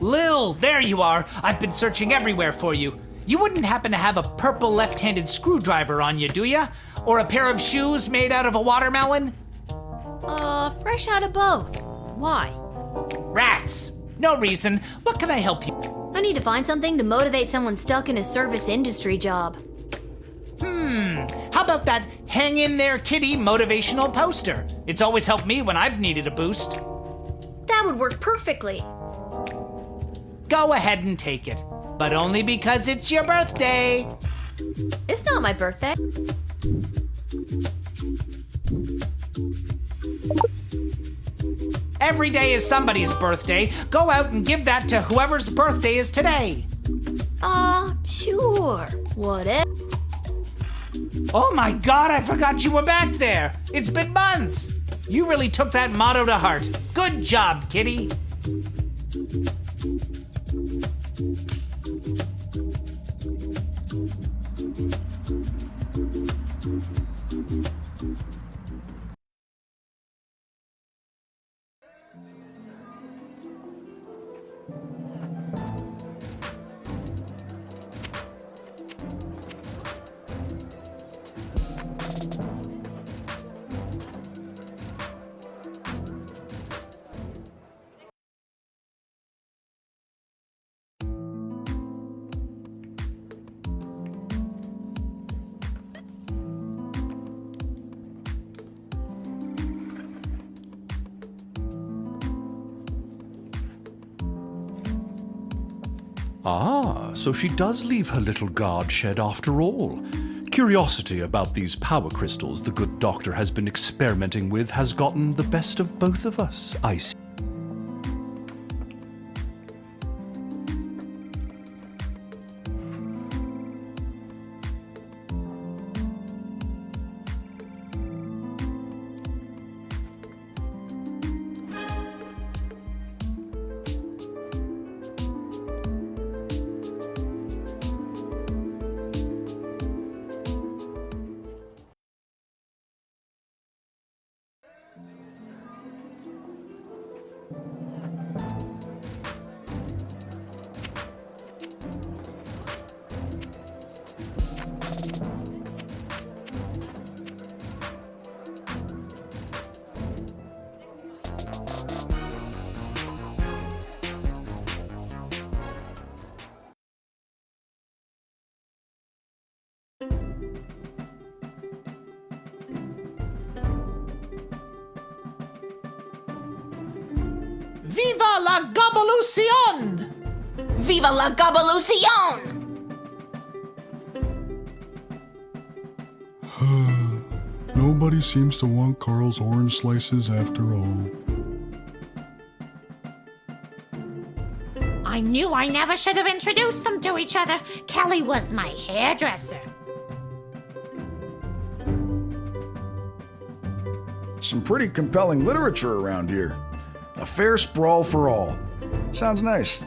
Lil, there you are. I've been searching everywhere for you. You wouldn't happen to have a purple left-handed screwdriver on you, do ya? Or a pair of shoes made out of a watermelon? Fresh out of both. Why? Rats. No reason. What can I help you? I need to find something to motivate someone stuck in a service industry job. How about that Hang in There Kitty motivational poster? It's always helped me when I've needed a boost. That would work perfectly. Go ahead and take it, but only because it's your birthday. It's not my birthday. Every day is somebody's birthday. Go out and give that to whoever's birthday is today. Sure. Whatever. Oh my God, I forgot you were back there. It's been months. You really took that motto to heart. Good job, kitty. Ah, so she does leave her little guard shed after all. Curiosity about these power crystals the good doctor has been experimenting with has gotten the best of both of us, I see. Viva la Gabalucion! Viva la Gabalucion! Nobody seems to want Carl's orange slices after all. I knew I never should have introduced them to each other. Kelly was my hairdresser. Some pretty compelling literature around here. A fair sprawl for all. Sounds nice.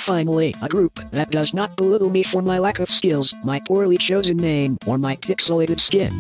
Finally, a group that does not belittle me for my lack of skills, my poorly chosen name, or my pixelated skin.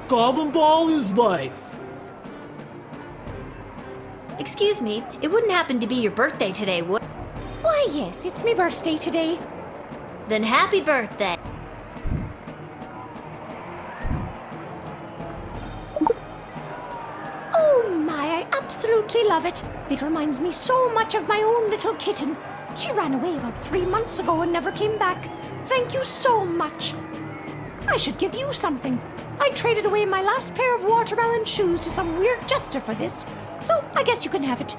Goblin Ball is life. Excuse me, it wouldn't happen to be your birthday today, would? Why, yes, it's my birthday today. Then happy birthday. Oh my, I absolutely love it. It reminds me so much of my own little kitten. She ran away about 3 months ago and never came back. Thank you so much. I should give you something. I traded away my last pair of watermelon shoes to some weird jester for this, so I guess you can have it.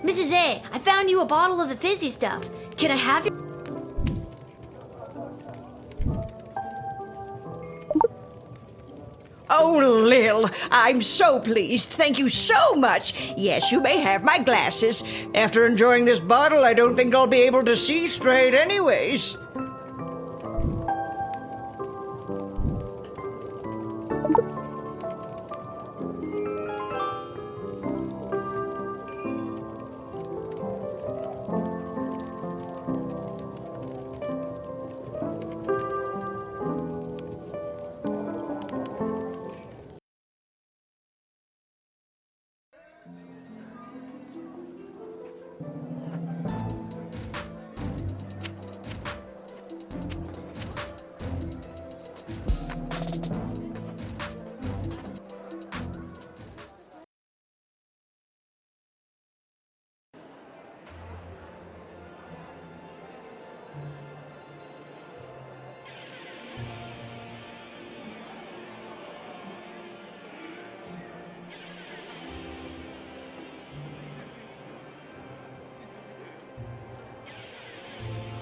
Mrs. A, I found you a bottle of the fizzy stuff. Can I have your... Oh, Lil, I'm so pleased. Thank you so much. Yes, you may have my glasses. After enjoying this bottle, I don't think I'll be able to see straight anyways.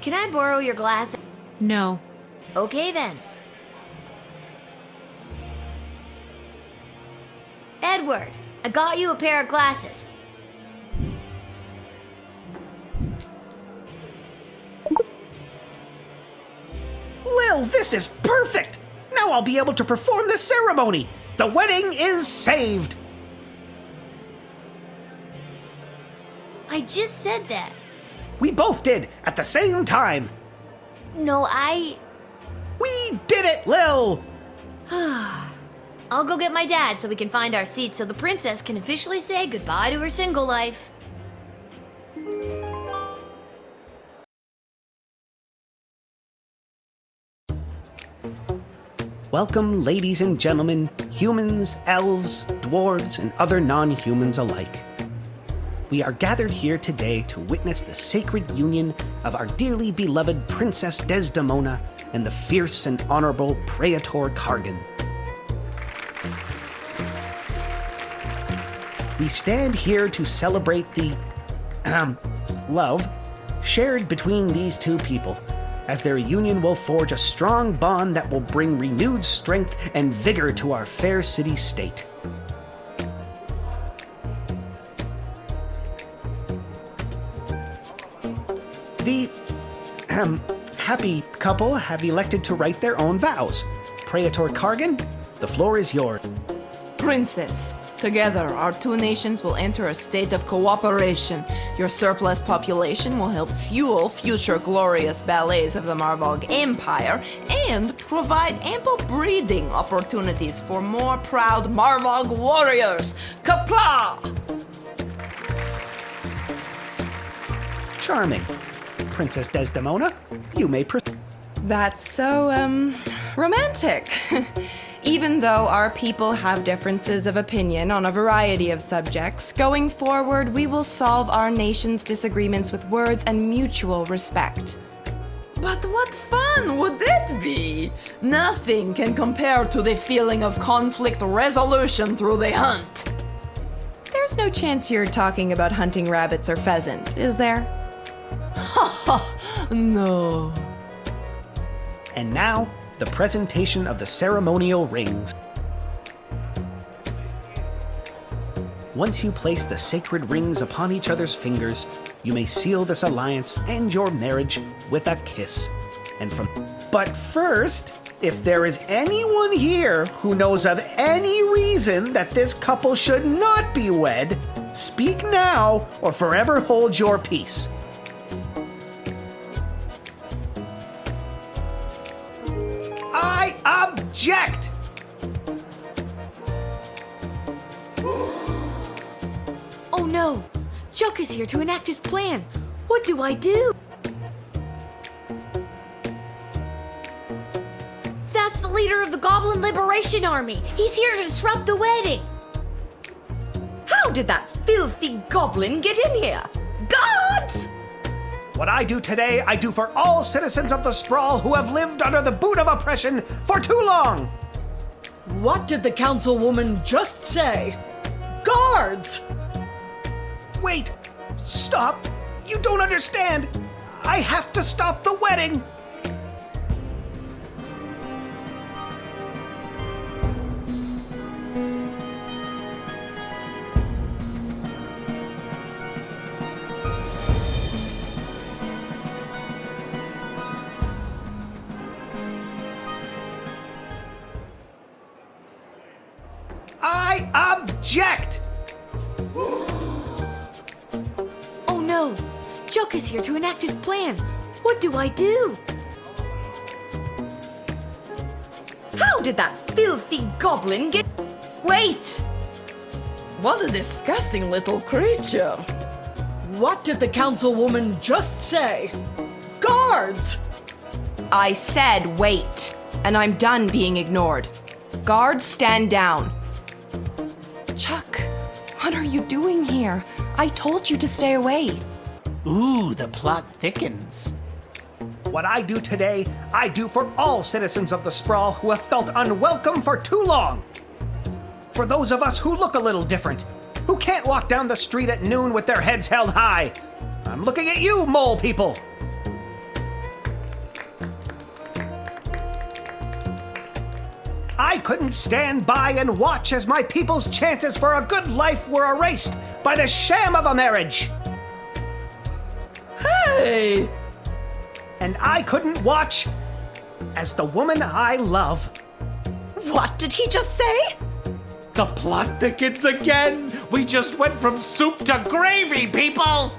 Can I borrow your glasses? No. Okay then. Edward, I got you a pair of glasses. Lil, this is perfect! Now I'll be able to perform the ceremony! The wedding is saved! I just said that. We both did, at the same time! No, We did it, Lil! I'll go get my dad so we can find our seats so the princess can officially say goodbye to her single life. Welcome, ladies and gentlemen, humans, elves, dwarves, and other non-humans alike. We are gathered here today to witness the sacred union of our dearly beloved Princess Desdemona and the fierce and honorable Praetor Kargan. We stand here to celebrate the, love shared between these two people, as their union will forge a strong bond that will bring renewed strength and vigor to our fair city-state. The happy couple have elected to write their own vows. Praetor Kargan, the floor is yours. Princess, together our two nations will enter a state of cooperation. Your surplus population will help fuel future glorious ballets of the Marvog Empire and provide ample breeding opportunities for more proud Marvog warriors. Kapla! Charming. Princess Desdemona, you may proceed. That's so, romantic. Even though our people have differences of opinion on a variety of subjects, going forward we will solve our nation's disagreements with words and mutual respect. But what fun would it be? Nothing can compare to the feeling of conflict resolution through the hunt. There's no chance you're talking about hunting rabbits or pheasant, is there? Ha ha! No. And now, the presentation of the ceremonial rings. Once you place the sacred rings upon each other's fingers, you may seal this alliance and your marriage with a kiss. But first, if there is anyone here who knows of any reason that this couple should not be wed, speak now or forever hold your peace. I object! Oh no! Chuck is here to enact his plan. What do I do? That's the leader of the Goblin Liberation Army. He's here to disrupt the wedding. How did that filthy goblin get in here? Guards! What I do today, I do for all citizens of the sprawl who have lived under the boot of oppression for too long. What did the councilwoman just say? Guards! Wait, stop. You don't understand. I have to stop the wedding. I object! Oh no! Chuck is here to enact his plan. What do I do? How did that filthy goblin get... Wait! What a disgusting little creature. What did the councilwoman just say? Guards! I said wait, and I'm done being ignored. Guards, stand down. Chuck, what are you doing here? I told you to stay away. Ooh, the plot thickens. What I do today, I do for all citizens of the sprawl who have felt unwelcome for too long. For those of us who look a little different, who can't walk down the street at noon with their heads held high. I'm looking at you, mole people. I couldn't stand by and watch as my people's chances for a good life were erased by the sham of a marriage. Hey! And I couldn't watch as the woman I love... What did he just say? The plot thickens again! We just went from soup to gravy, people!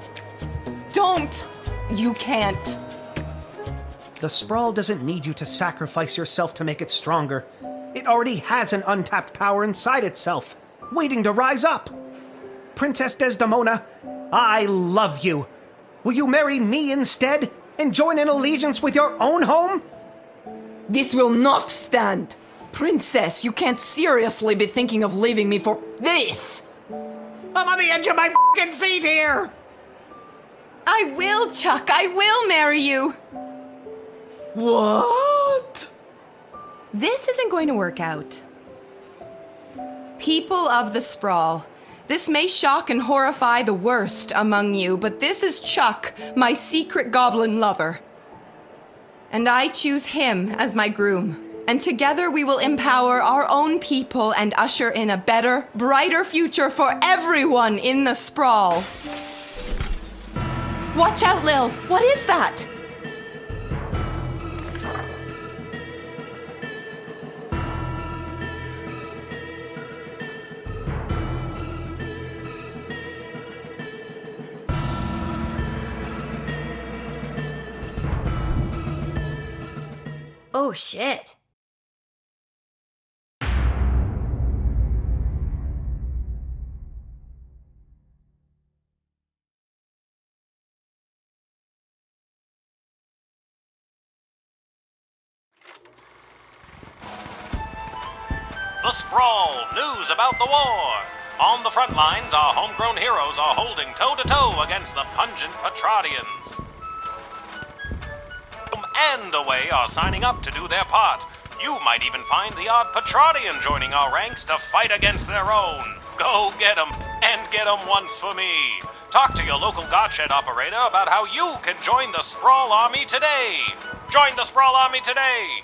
Don't! You can't. The sprawl doesn't need you to sacrifice yourself to make it stronger. It already has an untapped power inside itself, waiting to rise up. Princess Desdemona, I love you. Will you marry me instead and join in allegiance with your own home? This will not stand. Princess, you can't seriously be thinking of leaving me for this. I'm on the edge of my f***ing seat here. I will, Chuck. I will marry you. What? This isn't going to work out. People of the sprawl, this may shock and horrify the worst among you, but this is Chuck, my secret goblin lover. And I choose him as my groom. And together we will empower our own people and usher in a better, brighter future for everyone in the sprawl. Watch out, Lil. What is that? Oh shit. The Sprawl, news about the war. On the front lines, our homegrown heroes are holding toe-to-toe against the pungent Petradians. And away are signing up to do their part. You might even find the odd Petradian joining our ranks to fight against their own. Go get 'em, and get 'em once for me. Talk to your local Godshed operator about how you can join the Sprawl Army today. Join the Sprawl Army today.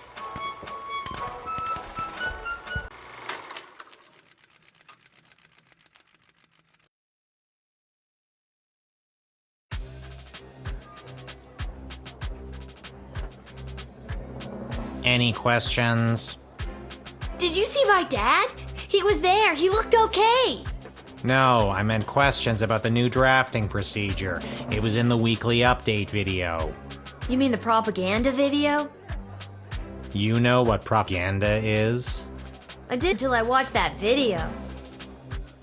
Any questions? Did you see my dad? He was there. He looked okay. No, I meant questions about the new drafting procedure. It was in the weekly update video. You mean the propaganda video? You know what propaganda is? I did till I watched that video.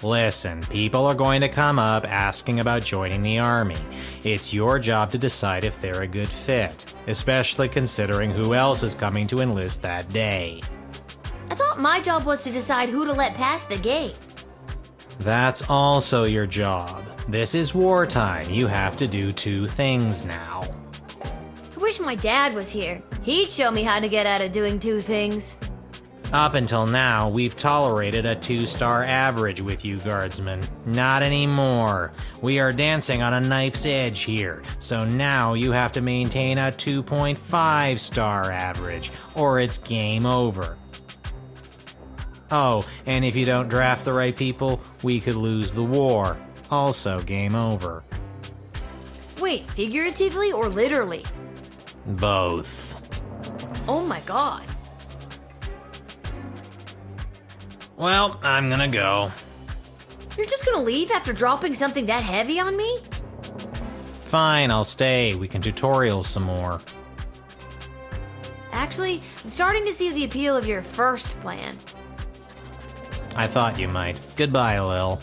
Listen, people are going to come up asking about joining the army. It's your job to decide if they're a good fit, especially considering who else is coming to enlist that day. I thought my job was to decide who to let pass the gate. That's also your job. This is wartime. You have to do 2 things now. I wish my dad was here. He'd show me how to get out of doing 2 things. Up until now, we've tolerated a 2-star average with you, Guardsman. Not anymore. We are dancing on a knife's edge here, so now you have to maintain a 2.5-star average, or it's game over. Oh, and if you don't draft the right people, we could lose the war. Also game over. Wait, figuratively or literally? Both. Oh my god. Well, I'm gonna go. You're just gonna leave after dropping something that heavy on me? Fine, I'll stay. We can tutorial some more. Actually, I'm starting to see the appeal of your first plan. I thought you might. Goodbye, Lil.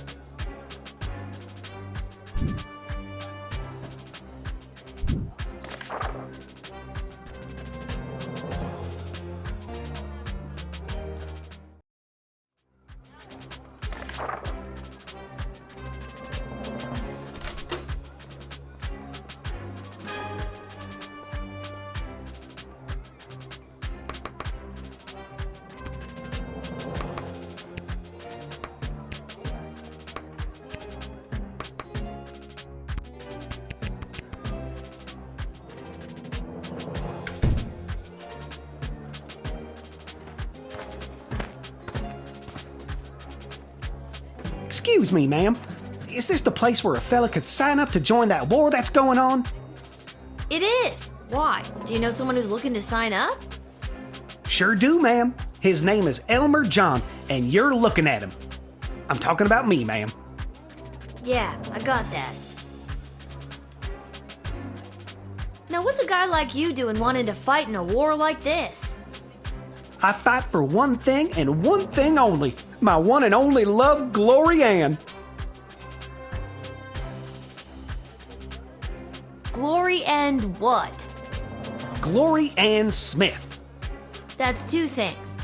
Excuse me, ma'am. Is this the place where a fella could sign up to join that war that's going on? It is. Why? Do you know someone who's looking to sign up? Sure do, ma'am. His name is Elmer John, and you're looking at him. I'm talking about me, ma'am. Yeah, I got that. Now, what's a guy like you doing wanting to fight in a war like this? I fight for one thing and one thing only. My one and only love, Glory Ann. Glory and what? Glory Ann Smith. That's 2 things.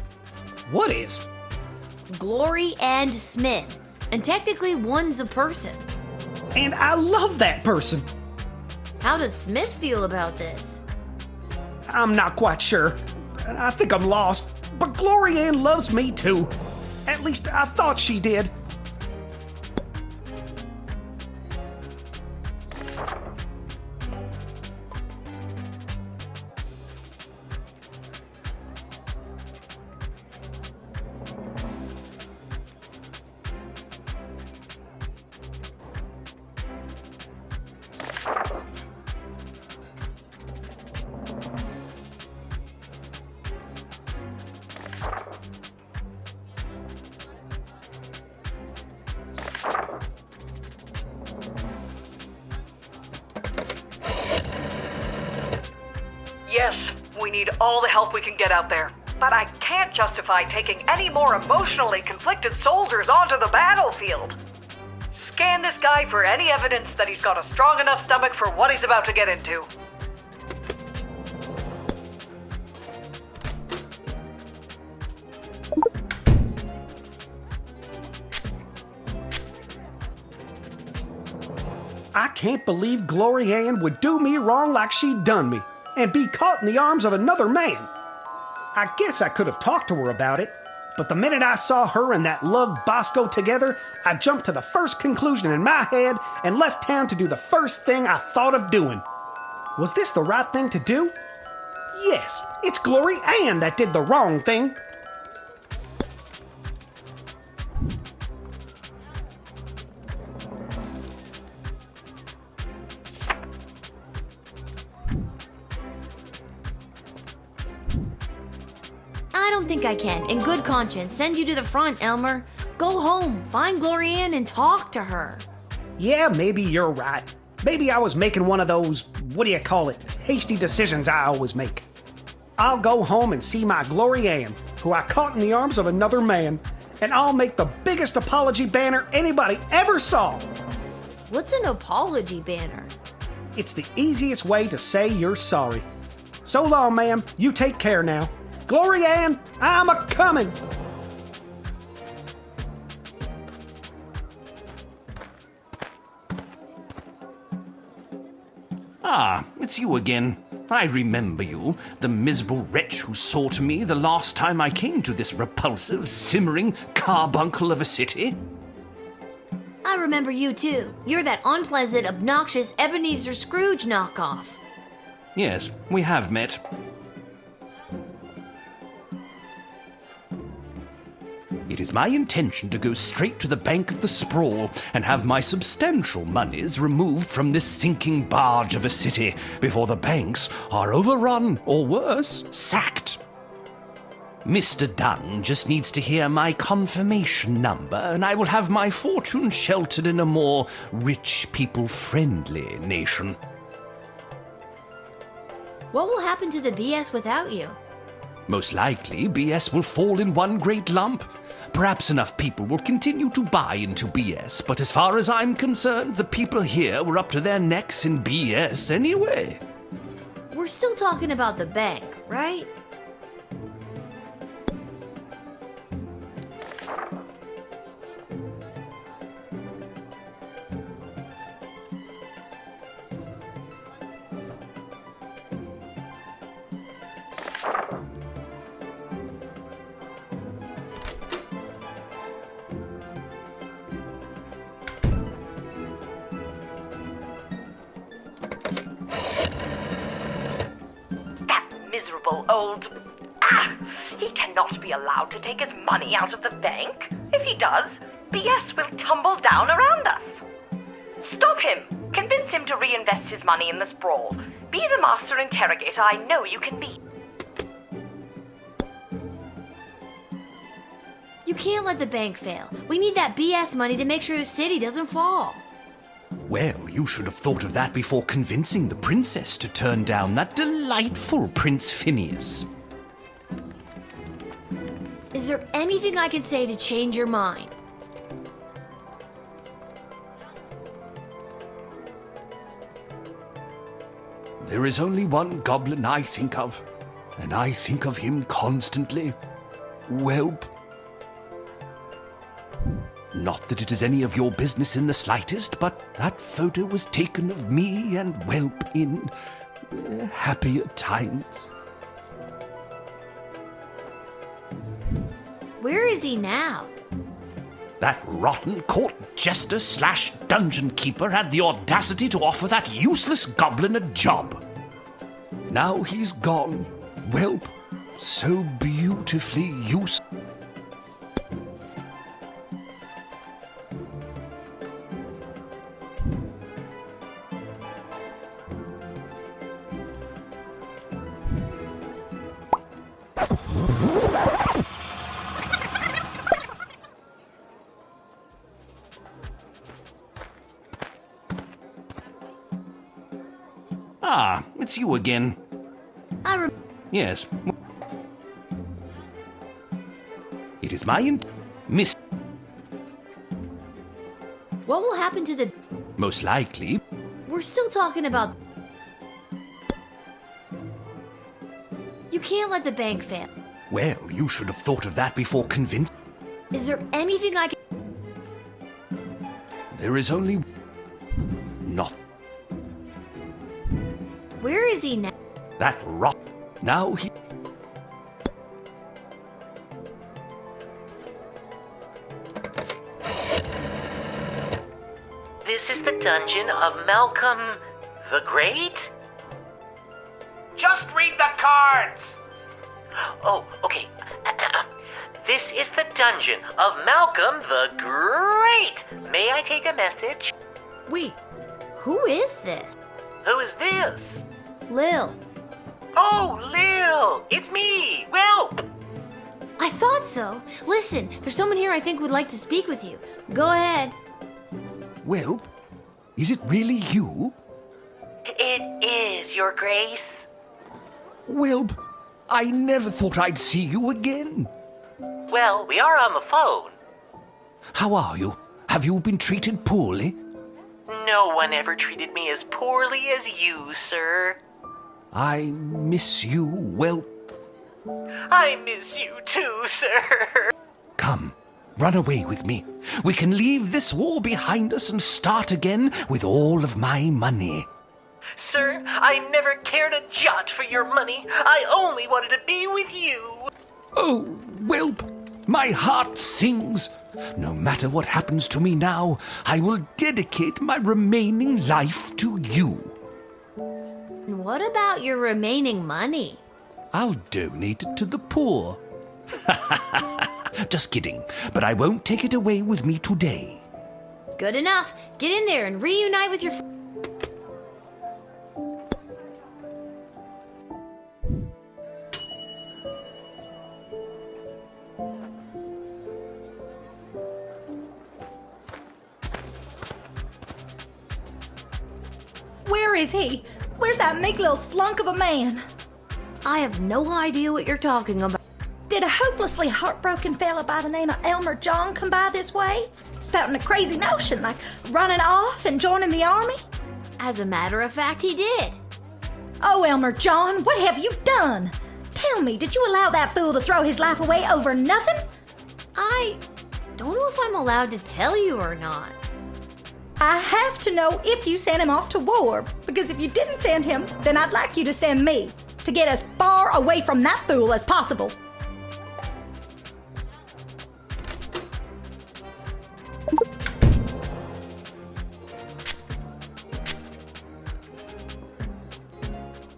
What is? Glory and Smith. And technically, one's a person. And I love that person. How does Smith feel about this? I'm not quite sure. I think I'm lost. But Glory Ann loves me too. At least I thought she did. Yes, we need all the help we can get out there. But I can't justify taking any more emotionally conflicted soldiers onto the battlefield. Scan this guy for any evidence that he's got a strong enough stomach for what he's about to get into. I can't believe Glory Ann would do me wrong like she done me, and be caught in the arms of another man. I guess I could have talked to her about it, but the minute I saw her and that lug Bosco together, I jumped to the first conclusion in my head and left town to do the first thing I thought of doing. Was this the right thing to do? Yes, it's Glory Ann that did the wrong thing. I don't think I can, in good conscience, send you to the front, Elmer. Go home, find Glory Ann, and talk to her. Yeah, maybe you're right. Maybe I was making one of those, what do you call it, hasty decisions I always make. I'll go home and see my Glory Ann, who I caught in the arms of another man, and I'll make the biggest apology banner anybody ever saw. What's an apology banner? It's the easiest way to say you're sorry. So long, ma'am. You take care now. Glory Ann, I'm a-comin'. Ah, it's you again. I remember you, the miserable wretch who saw to me the last time I came to this repulsive, simmering carbuncle of a city. I remember you too. You're that unpleasant, obnoxious Ebenezer Scrooge knockoff. Yes, we have met. It is my intention to go straight to the bank of the sprawl and have my substantial moneys removed from this sinking barge of a city before the banks are overrun, or worse, sacked. Mr. Dunn just needs to hear my confirmation number, and I will have my fortune sheltered in a more rich people-friendly nation. What will happen to the BS without you? Most likely, BS will fall in one great lump. Perhaps enough people will continue to buy into BS, but as far as I'm concerned, the people here were up to their necks in BS anyway. We're still talking about the bank, right? Miserable old... He cannot be allowed to take his money out of the bank. If he does, BS will tumble down around us. Stop him! Convince him to reinvest his money in the sprawl. Be the master interrogator I know you can be. You can't let the bank fail. We need that BS money to make sure the city doesn't fall. Well, you should have thought of that before convincing the princess to turn down that delightful Prince Phineas. Is there anything I can say to change your mind? There is only one goblin I think of, and I think of him constantly. Whelp. Not that it is any of your business in the slightest, but that photo was taken of me and Whelp in happier times. Where is he now? That rotten court jester / dungeon keeper had the audacity to offer that useless goblin a job. Now he's gone. Whelp, so beautifully useless. Ah, it's you again. Yes. It is my Miss. What will happen to the... Most likely. We're still talking about... You can't let the bank fail. Well, you should have thought of that before convincing. Is there anything I can... There is only... Not. Where is he now? That rot. Now he... This is the dungeon of Malcolm the Great? Just read the cards! Oh, okay. This is the dungeon of Malcolm the Great. May I take a message? Wait, who is this? Who is this? Lil. Oh, Lil! It's me, Whelp! I thought so. Listen, there's someone here I think would like to speak with you. Go ahead. Whelp? Is it really you? It is, Your Grace. Whelp, I never thought I'd see you again. Well, we are on the phone. How are you? Have you been treated poorly? No one ever treated me as poorly as you, sir. I miss you, Whelp. I miss you too, sir. Come, run away with me. We can leave this war behind us and start again with all of my money. Sir, I never cared a jot for your money. I only wanted to be with you. Oh, whelp, my heart sings. No matter what happens to me now, I will dedicate my remaining life to you. What about your remaining money? I'll donate it to the poor. Just kidding, but I won't take it away with me today. Good enough. Get in there and reunite with your Where is he? Where's that meek little slunk of a man? I have no idea what you're talking about. Did a hopelessly heartbroken fella by the name of Elmer John come by this way? Spouting a crazy notion like running off and joining the army? As a matter of fact, he did. Oh, Elmer John, what have you done? Tell me, did you allow that fool to throw his life away over nothing? I don't know if I'm allowed to tell you or not. I have to know if you sent him off to war, because if you didn't send him, then I'd like you to send me to get as far away from that fool as possible.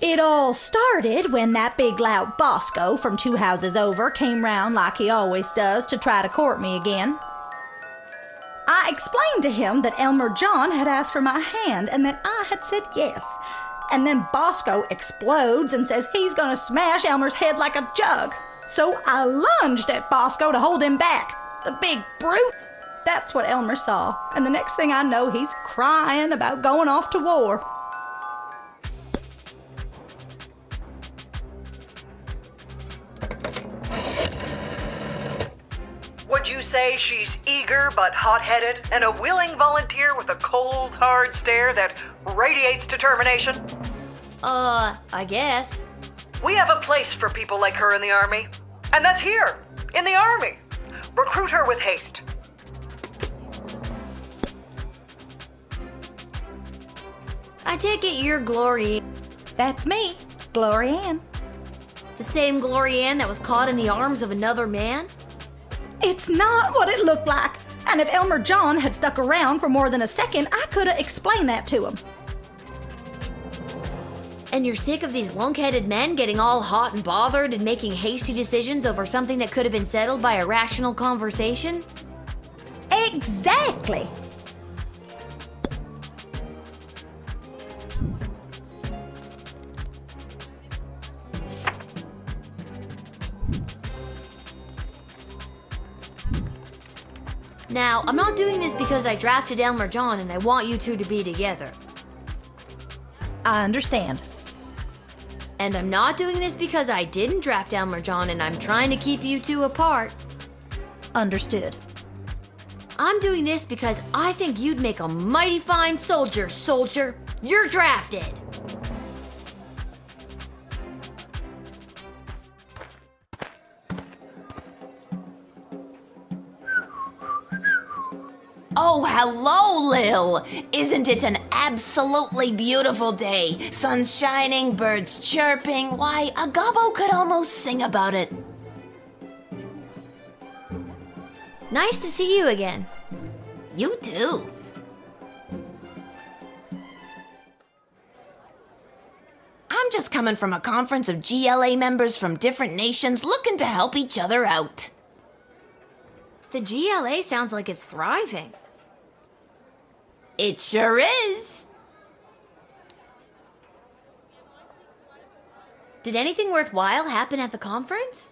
It all started when that big loud Bosco from 2 houses over came round like he always does to try to court me again. I explained to him that Elmer John had asked for my hand and that I had said yes. And then Bosco explodes and says he's gonna smash Elmer's head like a jug. So I lunged at Bosco to hold him back. The big brute! That's what Elmer saw. And the next thing I know, he's crying about going off to war. Would you say she's eager but hot-headed and a willing volunteer with a cold, hard stare that radiates determination? I guess. We have a place for people like her in the Army. And that's here, in the Army. Recruit her with haste. I take it you're Glory. That's me, Glory Ann. The same Glory Ann that was caught in the arms of another man? It's not what it looked like. And if Elmer John had stuck around for more than a second, I could have explained that to him. And you're sick of these lunk-headed men getting all hot and bothered and making hasty decisions over something that could have been settled by a rational conversation? Exactly. Now, I'm not doing this because I drafted Elmer John and I want you two to be together. I understand. And I'm not doing this because I didn't draft Elmer John and I'm trying to keep you two apart. Understood. I'm doing this because I think you'd make a mighty fine soldier, soldier. You're drafted. Oh, hello, Lil! Isn't it an absolutely beautiful day? Sun's shining, birds chirping. Why, a gobbo could almost sing about it. Nice to see you again. You too. I'm just coming from a conference of GLA members from different nations looking to help each other out. The GLA sounds like it's thriving. It sure is. Did anything worthwhile happen at the conference?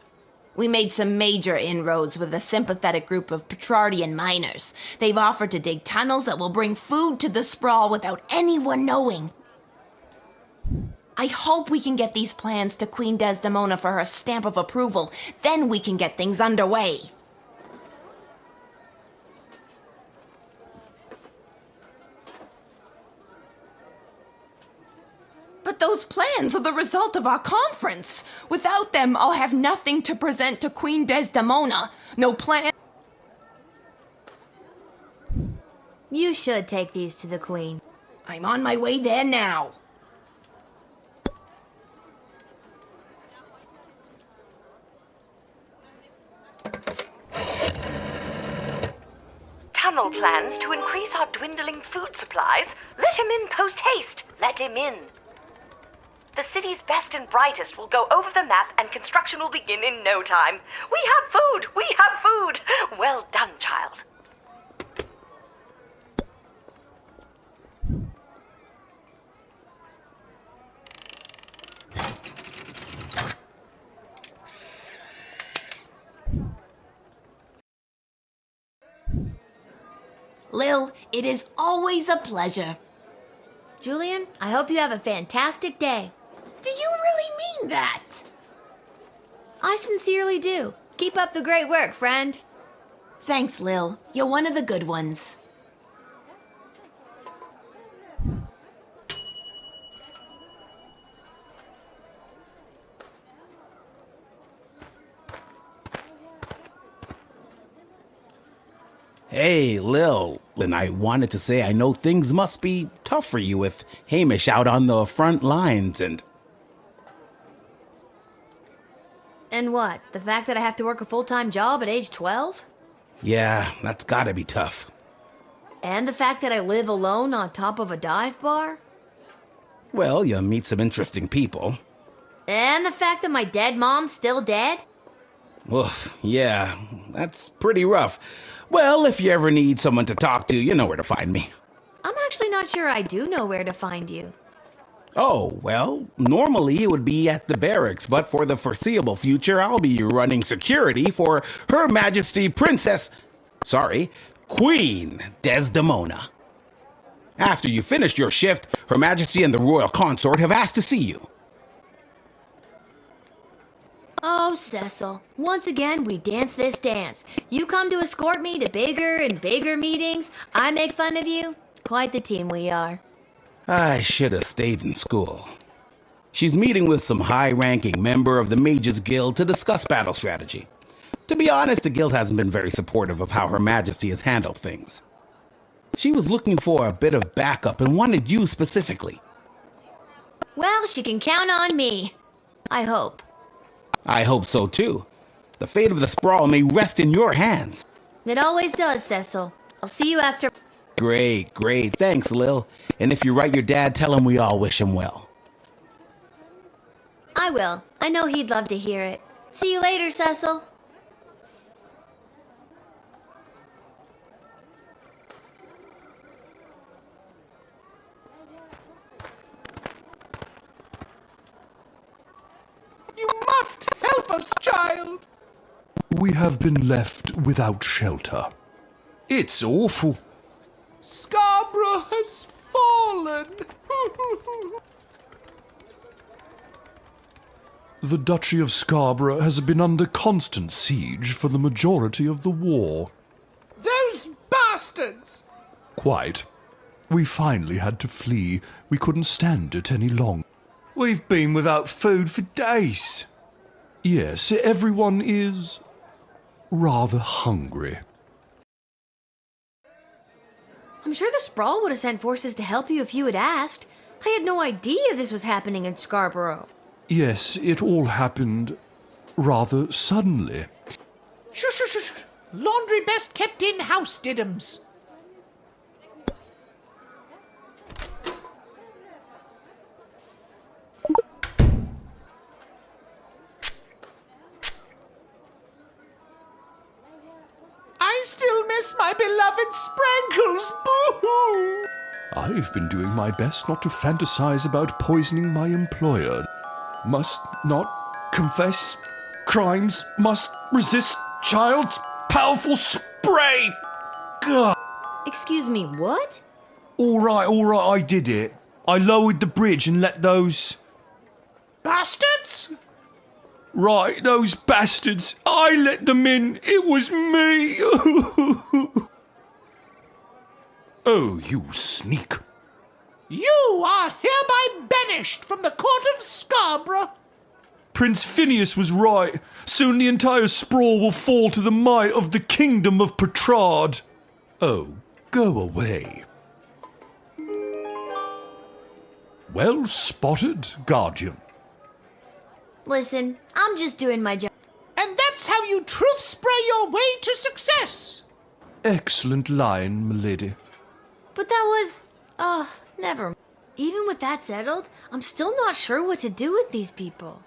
We made some major inroads with a sympathetic group of Petrardian miners. They've offered to dig tunnels that will bring food to the sprawl without anyone knowing. I hope we can get these plans to Queen Desdemona for her stamp of approval. Then we can get things underway. But those plans are the result of our conference. Without them, I'll have nothing to present to Queen Desdemona. No plan. You should take these to the Queen. I'm on my way there now. sensational plans to increase our dwindling food supplies. Let him in post-haste. Let him in. The city's best and brightest will go over the map and construction will begin in no time. We have food! We have food! Well done, child. Lil, it is always a pleasure. Julian, I hope you have a fantastic day. Do you really mean that? I sincerely do. Keep up the great work, friend. Thanks, Lil. You're one of the good ones. Hey, Lil, and I wanted to say I know things must be tough for you with Hamish out on the front lines and... And what? The fact that I have to work a full-time job at age 12? Yeah, that's gotta be tough. And the fact that I live alone on top of a dive bar? Well, you meet some interesting people. And the fact that my dead mom's still dead? Oof, yeah, that's pretty rough. Well, if you ever need someone to talk to, you know where to find me. I'm actually not sure I do know where to find you. Oh, well, normally it would be at the barracks, but for the foreseeable future, I'll be running security for Her Majesty Queen Desdemona. After you finish your shift, Her Majesty and the Royal Consort have asked to see you. Oh, Cecil, once again we dance this dance. You come to escort me to bigger and bigger meetings. I make fun of you. Quite the team we are. I should have stayed in school. She's meeting with some high-ranking member of the Mages Guild to discuss battle strategy. To be honest, the guild hasn't been very supportive of how Her Majesty has handled things. She was looking for a bit of backup and wanted you specifically. Well, she can count on me. I hope. I hope so too. The fate of the Sprawl may rest in your hands. It always does, Cecil. I'll see you after... Great. Thanks, Lil. And if you write your dad, tell him we all wish him well. I will. I know he'd love to hear it. See you later, Cecil. You must help us, child. We have been left without shelter. It's awful. Scarborough has fallen. The Duchy of Scarborough has been under constant siege for the majority of the war. Those bastards! Quite. We finally had to flee. We couldn't stand it any longer. We've been without food for days. Yes, everyone is rather hungry. I'm sure the Sprawl would have sent forces to help you if you had asked. I had no idea this was happening in Scarborough. Yes, it all happened rather suddenly. Shush. Laundry best kept in-house, Diddums. I still miss my beloved Sprankles, boo-hoo! I've been doing my best not to fantasize about poisoning my employer. Must not confess crimes, must resist child's powerful spray! Gah! Excuse me, what? All right, I did it. I lowered the bridge and let those... Bastards? Right, those bastards. I let them in. It was me. Oh, you sneak. You are hereby banished from the court of Scarborough. Prince Phineas was right. Soon the entire Sprawl will fall to the might of the kingdom of Petrard. Oh, go away. Well spotted, Guardian. Listen, I'm just doing my job. And that's how you truth spray your way to success. excellent line, milady. But that was... Oh, never. Even with that settled, I'm still not sure what to do with these people.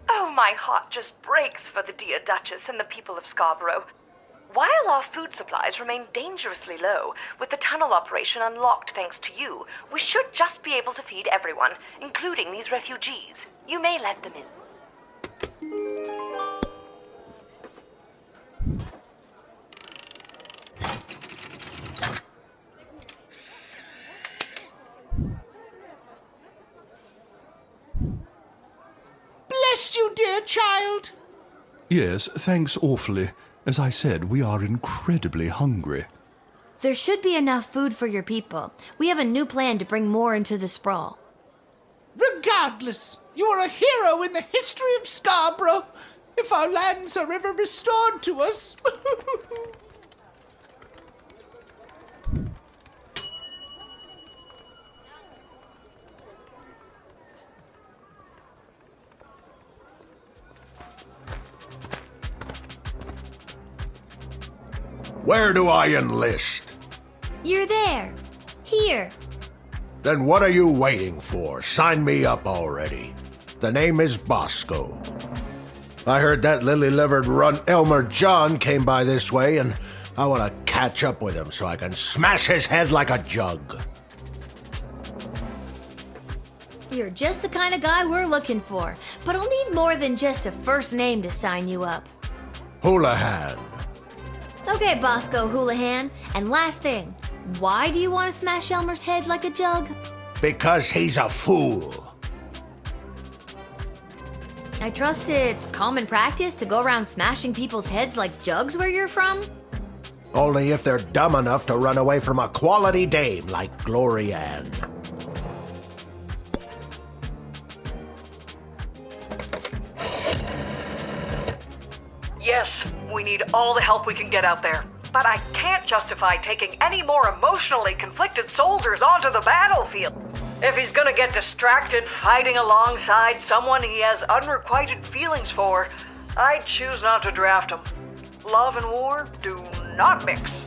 Oh, my heart just breaks for the dear Duchess and the people of Scarborough. While our food supplies remain dangerously low, with the tunnel operation unlocked thanks to you, we should just be able to feed everyone, including these refugees. You may let them in. Bless you, dear child. Yes, thanks awfully. As I said, we are incredibly hungry. There should be enough food for your people. We have a new plan to bring more into the sprawl. Regardless, you are a hero in the history of Scarborough. If our lands are ever restored to us. Where do I enlist? You're there. Here. Then what are you waiting for? Sign me up already. The name is Bosco. I heard that lily-livered runt Elmer John came by this way, and I want to catch up with him so I can smash his head like a jug. You're just the kind of guy we're looking for, but I'll need more than just a first name to sign you up. Houlihan. Okay, Bosco Houlihan. And last thing, why do you want to smash Elmer's head like a jug? Because he's a fool. I trust it's common practice to go around smashing people's heads like jugs where you're from? Only if they're dumb enough to run away from a quality dame like Glory Ann. Yes, we need all the help we can get out there. But I can't justify taking any more emotionally conflicted soldiers onto the battlefield. If he's gonna get distracted fighting alongside someone he has unrequited feelings for, I'd choose not to draft him. Love and war do not mix.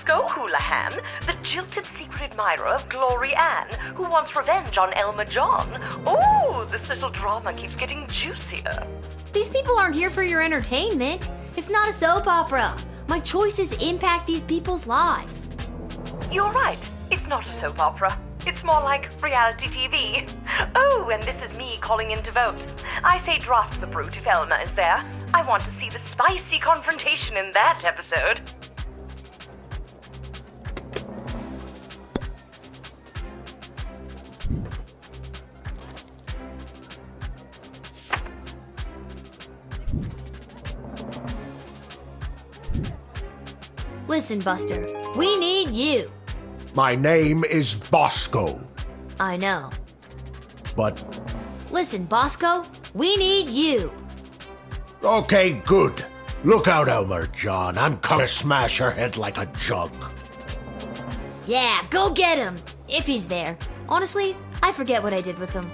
Houlihan, the jilted secret admirer of Glory Ann, who wants revenge on Elmer John. Oh, this little drama keeps getting juicier. These people aren't here for your entertainment. It's not a soap opera. My choices impact these people's lives. You're right. It's not a soap opera. It's more like reality TV. Oh, and this is me calling in to vote. I say draft the brute if Elmer is there. I want to see the spicy confrontation in that episode. Listen, Buster, we need you. My name is Bosco. I know. But... Listen, Bosco, we need you. Okay, good. Look out, Elmer John. I'm coming to smash her head like a jug. Yeah, go get him. If he's there. Honestly, I forget what I did with him.